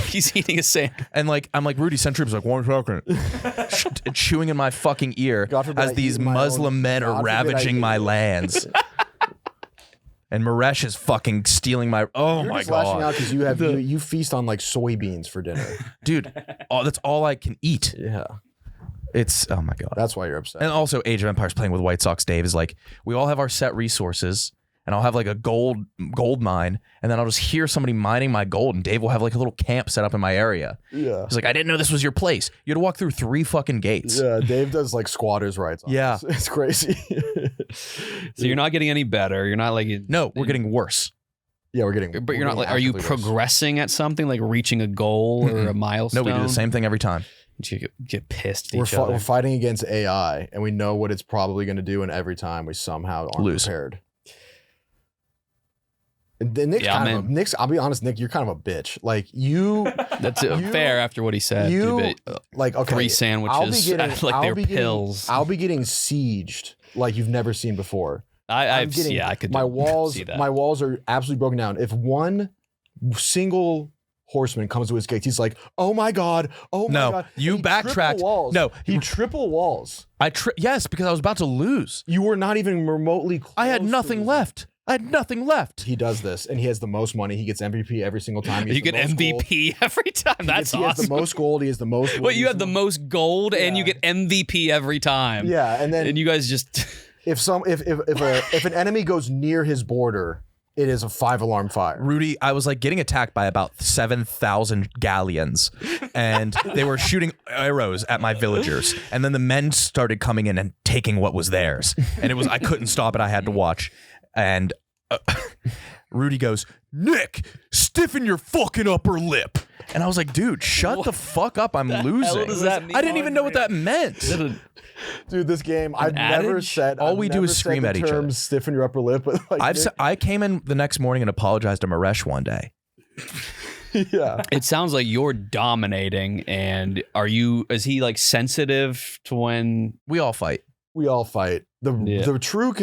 He's eating a sandwich. and like I'm like, Rudy, send troops. Like 1 second, chewing in my fucking ear God forbid I as these eat my Muslim own- men God are forbid I ravaging eat my it. lands. And Maresh is fucking stealing my. Oh You're my just lashing God, out because you feast on like soybeans for dinner. dude! That's all I can eat. Yeah, It's oh my God. that's why you're upset. And also, Age of Empires playing with White Sox Dave is like, we all have our set resources, and I'll have like a gold mine, and then I'll just hear somebody mining my gold, and Dave will have like a little camp set up in my area. Yeah. He's like, I didn't know this was your place. You had to walk through 3 fucking gates. Yeah, Dave does like squatters' rights. On Yeah. this. It's crazy. So you're not getting any better. You're not like No, we're getting worse. Yeah, we're getting. But you're not like, are you actively worse. progressing at something like reaching a goal or a milestone? No, we do the same thing every time. You get pissed at We're, each other. we're fighting against AI, and we know what it's probably going to do, and every time we somehow aren't Lose. prepared. And then Nick's Yeah, kind I'm of in. Nick's. I'll be honest, Nick, you're kind of a bitch. Like you, That's you- fair after what he said. you like okay. 3 sandwiches like they're pills. I'll be getting sieged like you've never seen before. I could. see walls. that. My walls are absolutely broken down. If one single horseman comes to his gates, he's like, "Oh my god! Oh my No, god!" you And he triple backtracked. Walls. No, he triple walls. Yes, because I was about to lose. You were not even remotely close. I had to nothing losing. left. I had nothing left. He does this, and he has the most money. He gets MVP every single time. He has You the get most gold. MVP every time. That's He has the awesome. most gold. He has the most. Wait, you wins. have the most gold and you Yeah. get MVP every time. Yeah, and then And you guys just if an enemy goes near his border, it is a 5-alarm fire. Rudy, I was like getting attacked by about 7,000 galleons, and they were shooting arrows at my villagers. And then the men started coming in and taking what was theirs, and I couldn't stop it. I had to watch. And Rudy goes, "Nick, stiffen your fucking upper lip." And I was like, "Dude, shut the fuck up! I'm losing." does that mean? I didn't even know what that meant. Dude, this game, I've adage? never said. All I've we do never is said scream the at each other. term Stiffen your upper lip, but like I came in the next morning and apologized to Maresh one day. yeah. It sounds like you're dominating, and is he like sensitive to when We all fight. We all fight. The Yeah. true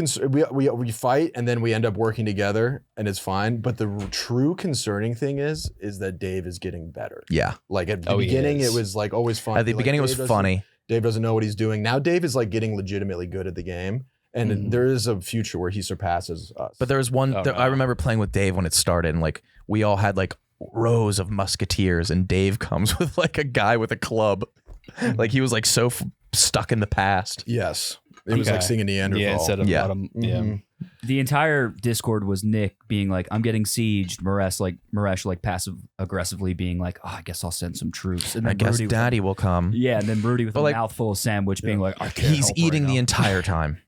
we fight and then we end up working together and it's fine. But the true concerning thing is that Dave is getting better. Yeah. Like at the Oh, he beginning, is. it was like always fun. At the Like, beginning, it was Dave doesn't- funny. Dave doesn't know what he's doing. Now Dave is like getting legitimately good at the game. And Mhm. there is a future where he surpasses us. But there was one. Oh, I no. remember playing with Dave when it started, and like we all had like rows of musketeers, and Dave comes with like a guy with a club. Like he was like so stuck in the past. yes, it was like Okay. singing Neanderthal. yeah instead of Yeah. bottom yeah. Mhm. The entire Discord was Nick being like, "I'm getting sieged." Maresh like passive aggressively being like, "Oh, I guess I'll send some troops." And I then guess Rudy with Daddy will come. yeah, and then Rudy with But a like- mouthful of sandwich being like, "I can't He's help eating right the now." entire time.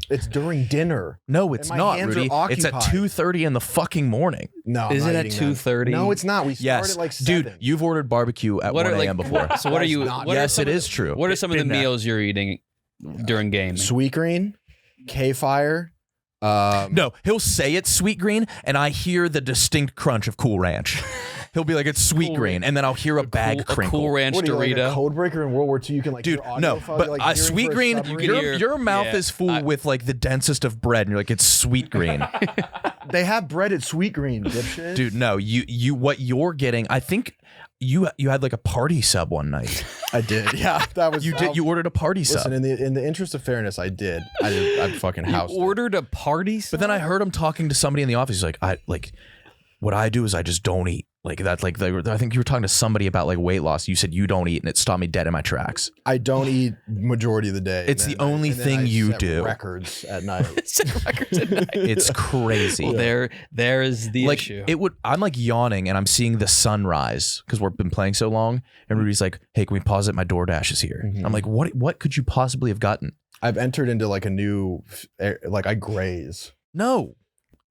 It's during dinner. No, it's And my not, hands are Rudy. It's at occupied. 2:30 in the fucking morning. No, I'm Is not it at eating that. 2:30? No, it's not. We started Yes, like 7. dude, you've ordered barbecue at What 1 are like a.m. before. So what are That's you? not- What are Yes, some it of is true. What are some of the Been there. meals you're eating during gaming? Sweet green, K-Fire. No, he'll say it's sweet green, and I hear the distinct crunch of Cool Ranch. He'll be like, "It's sweet Cool green," and then I'll hear a bag A crinkle. Cool Ranch What are you, like a Dorito. code breaker in World War II? You can like Dude, hear audio no, file, but you're, like, hearing sweet for a green, submarine. can hear- your mouth yeah, is full with like the densest of bread, and you're like, "It's sweet green." They have bread at Sweet Green, dipshit. Dude, no, you what you're getting, I think you had like a party sub one night. I did. Yeah, that was You ordered a party Listen, sub. in the interest of fairness, I did. I fucking You housed it. ordered a party, But then I heard him talking to somebody in the office. He's like, what I do is I just don't eat. Like that's like I think you were talking to somebody about like weight loss. You said you don't eat, and it stopped me dead in my tracks. I don't eat majority of the day. It's and the then only and then thing I you set do. Records at night. Set records at night. It's crazy. Well, there is the Like issue. I'm like yawning and I'm seeing the sunrise because we've been playing so long. And Rudy's like, "Hey, can we pause it? My DoorDash is here." Mhm. I'm like, "What could you possibly have gotten?" I've entered into like a new, like I graze. No,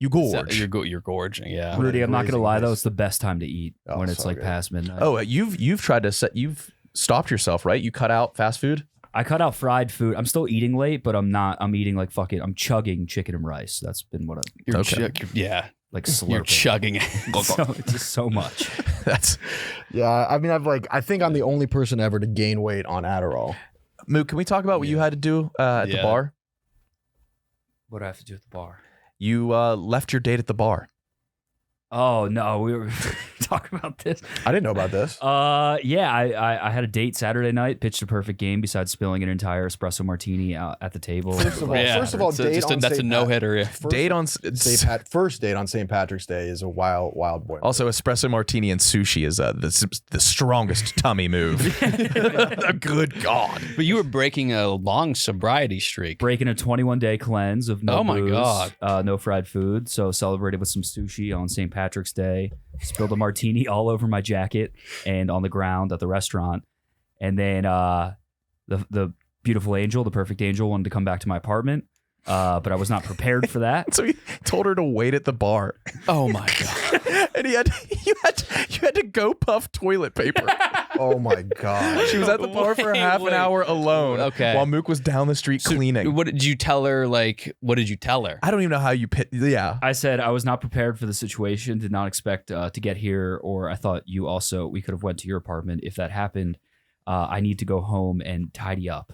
you gorge. You're gorging, yeah. Rudy, I'm not gonna Grazing lie though, place. it's the best time to eat Oh, when it's so like good. past midnight. Oh, you've tried to you've stopped yourself, right? You cut out fast food. I cut out fried food. I'm still eating late, but I'm not. I'm eating like fucking. I'm chugging chicken and rice. That's been what I'm You're Okay. yeah. like You're slurping. chugging it. So, just so much. That's Yeah, I mean, I think I'm the only person ever to gain weight on Adderall. Mook. Can we talk about what you had to do at the Yeah. bar? What do I have to do at the bar? You left your date at the bar. Oh no, we were talking about this. I didn't know about this. Yeah, I had a date Saturday night. Pitched a perfect game besides spilling an entire espresso martini out at the table. First of all, Yeah, first of all, it's a- date just a- on that's a St. no Pat- hitter. Yeah. First, Date on first date on St. Patrick's Day is a wild boy. also espresso martini and sushi is the strongest tummy move. Good God. But you were breaking a long sobriety streak. Breaking a 21-day cleanse of no Oh my booze, God. no fried food. So celebrated with some sushi on St. Patrick's Day. Spilled a martini all over my jacket and on the ground at the restaurant. And then the beautiful angel, the perfect angel, wanted to come back to my apartment. but I was not prepared for that. So he told her to wait at the bar, Oh my god. and you had to go puff toilet paper. Oh my god. She was at the bar for half an hour alone. Okay. While Mook was down the street cleaning. What did you tell her? Like, what did you tell her? I don't even know how you yeah. I said I was not prepared for the situation, did not expect to get here, or I thought we could have went to your apartment. If that happened, I need to go home and tidy up.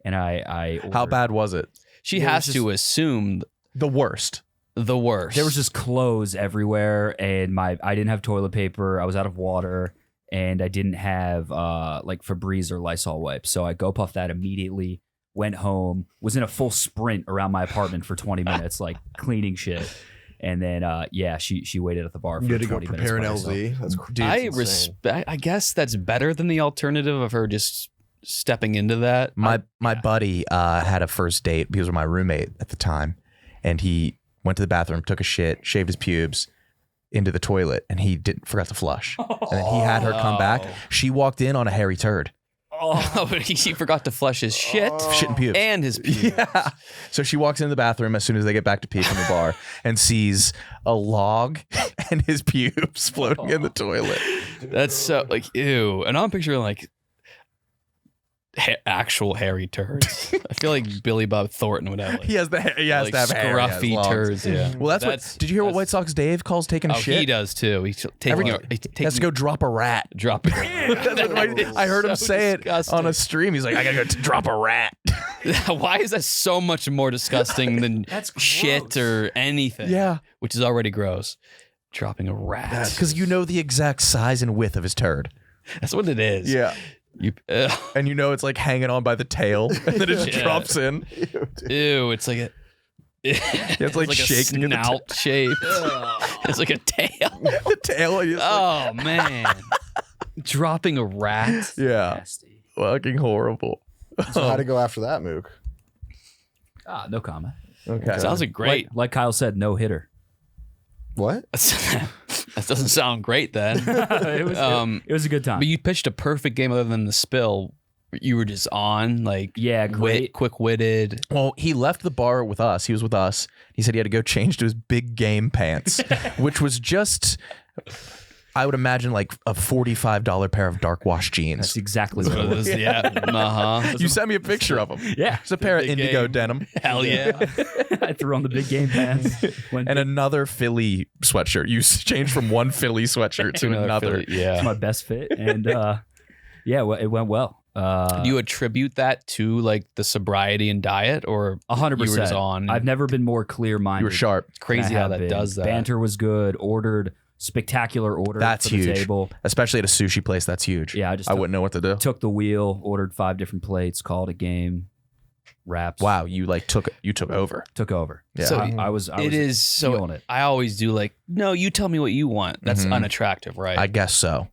And I How ordered- bad was it? She There has was to assume The worst. the worst. There was just clothes everywhere, and I didn't have toilet paper. I was out of water, and I didn't have like Febreze or Lysol wipes. So I go puff that immediately. Went home, was in a full sprint around my apartment for 20 minutes, like cleaning shit. And then she waited at the bar for You had to 20 go minutes. prepare an by herself. LZ. That's Dude, I insane. respect. I guess that's better than the alternative of her just stepping into that. My buddy had a first date. He was my roommate at the time, and he went to the bathroom, took a shit, shaved his pubes into the toilet, and he forgot to flush. And then he had her come back. She walked in on a hairy turd. Oh, but he forgot to flush his shit Shit and pubes. and his pubes. Yeah. So she walks into the bathroom as soon as they get back to pee from the bar and sees a log and his pubes floating in the toilet. That's so like ew. And I'm picturing like actual hairy turds. I feel like Billy Bob Thornton would have like, He has to have hair. He has scruffy he has logs. turds. Yeah. Well, that's what. Did you hear what White Sox Dave calls taking a Oh, shit? he does too. He's taking He has to go drop a rat. dropping. That's what I heard him say it on a stream. He's like, I gotta go drop a rat. Why is that so much more disgusting than That's shit gross. or anything? Yeah. Which is already gross. Dropping a rat. Because you know the exact size and width of his turd. That's what it is. Yeah. You, And you know it's like hanging on by the tail, and then it just Yeah. drops in. ew, it's like a. It's like a shake to get the snout shape. It's like a tail. The tail. Is like, Oh man, dropping a rat. yeah. Nasty. Fucking horrible. So how'd it go after that, Mook? No comment. Okay. Sounds like great. Like Kyle said, no hitter. What? That doesn't sound great then. It was a good time. But you pitched a perfect game other than the spill. You were just on, like, Yeah, great. quick-witted. Well, he left the bar with us. He was with us. He said he had to go change to his big game pants, which was just, I would imagine, like a $45 pair of dark wash jeans. That's exactly what it was. Yeah. Uh-huh. You sent me a picture of them. Yeah. It's a pair of Big indigo game. denim Hell yeah. I threw on the big game pants. Went and another Philly sweatshirt. You changed from one Philly sweatshirt to another. Philly- yeah. my best fit. And it went well. Do you attribute that to, like, the sobriety and diet, or 100%. you were just on? I've never been more clear-minded. You were sharp. It's crazy how that does that. Banter was good. Ordered spectacular order That's for the huge. table. Especially at a sushi place. That's huge. Yeah, I wouldn't know what to do. took the wheel, ordered 5 different plates, called a game, wraps. Wow, you took over. Took over. Yeah. So I was it is so. feeling it. I always do like, no, you tell me what you want. That's Mhm. unattractive, right? I guess so.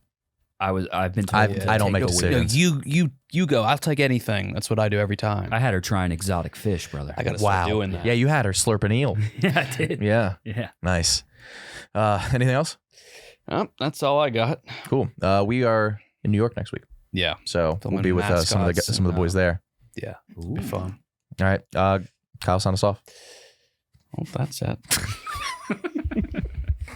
I've been told to I don't take make the wheel. no, decisions. you go. I'll take anything. That's what I do every time. I had her try an exotic fish, brother. I gotta Wow. start doing that. Yeah, you had her slurp an eel. Yeah, I did. Yeah. Yeah. Nice. Anything else? Oh, that's all I got. Cool. We are in New York next week, Yeah, so Filming we'll be with some of the mascots some of the boys and, there. yeah, it'll be fun. All right. Kyle, sign us off. Well, that's it.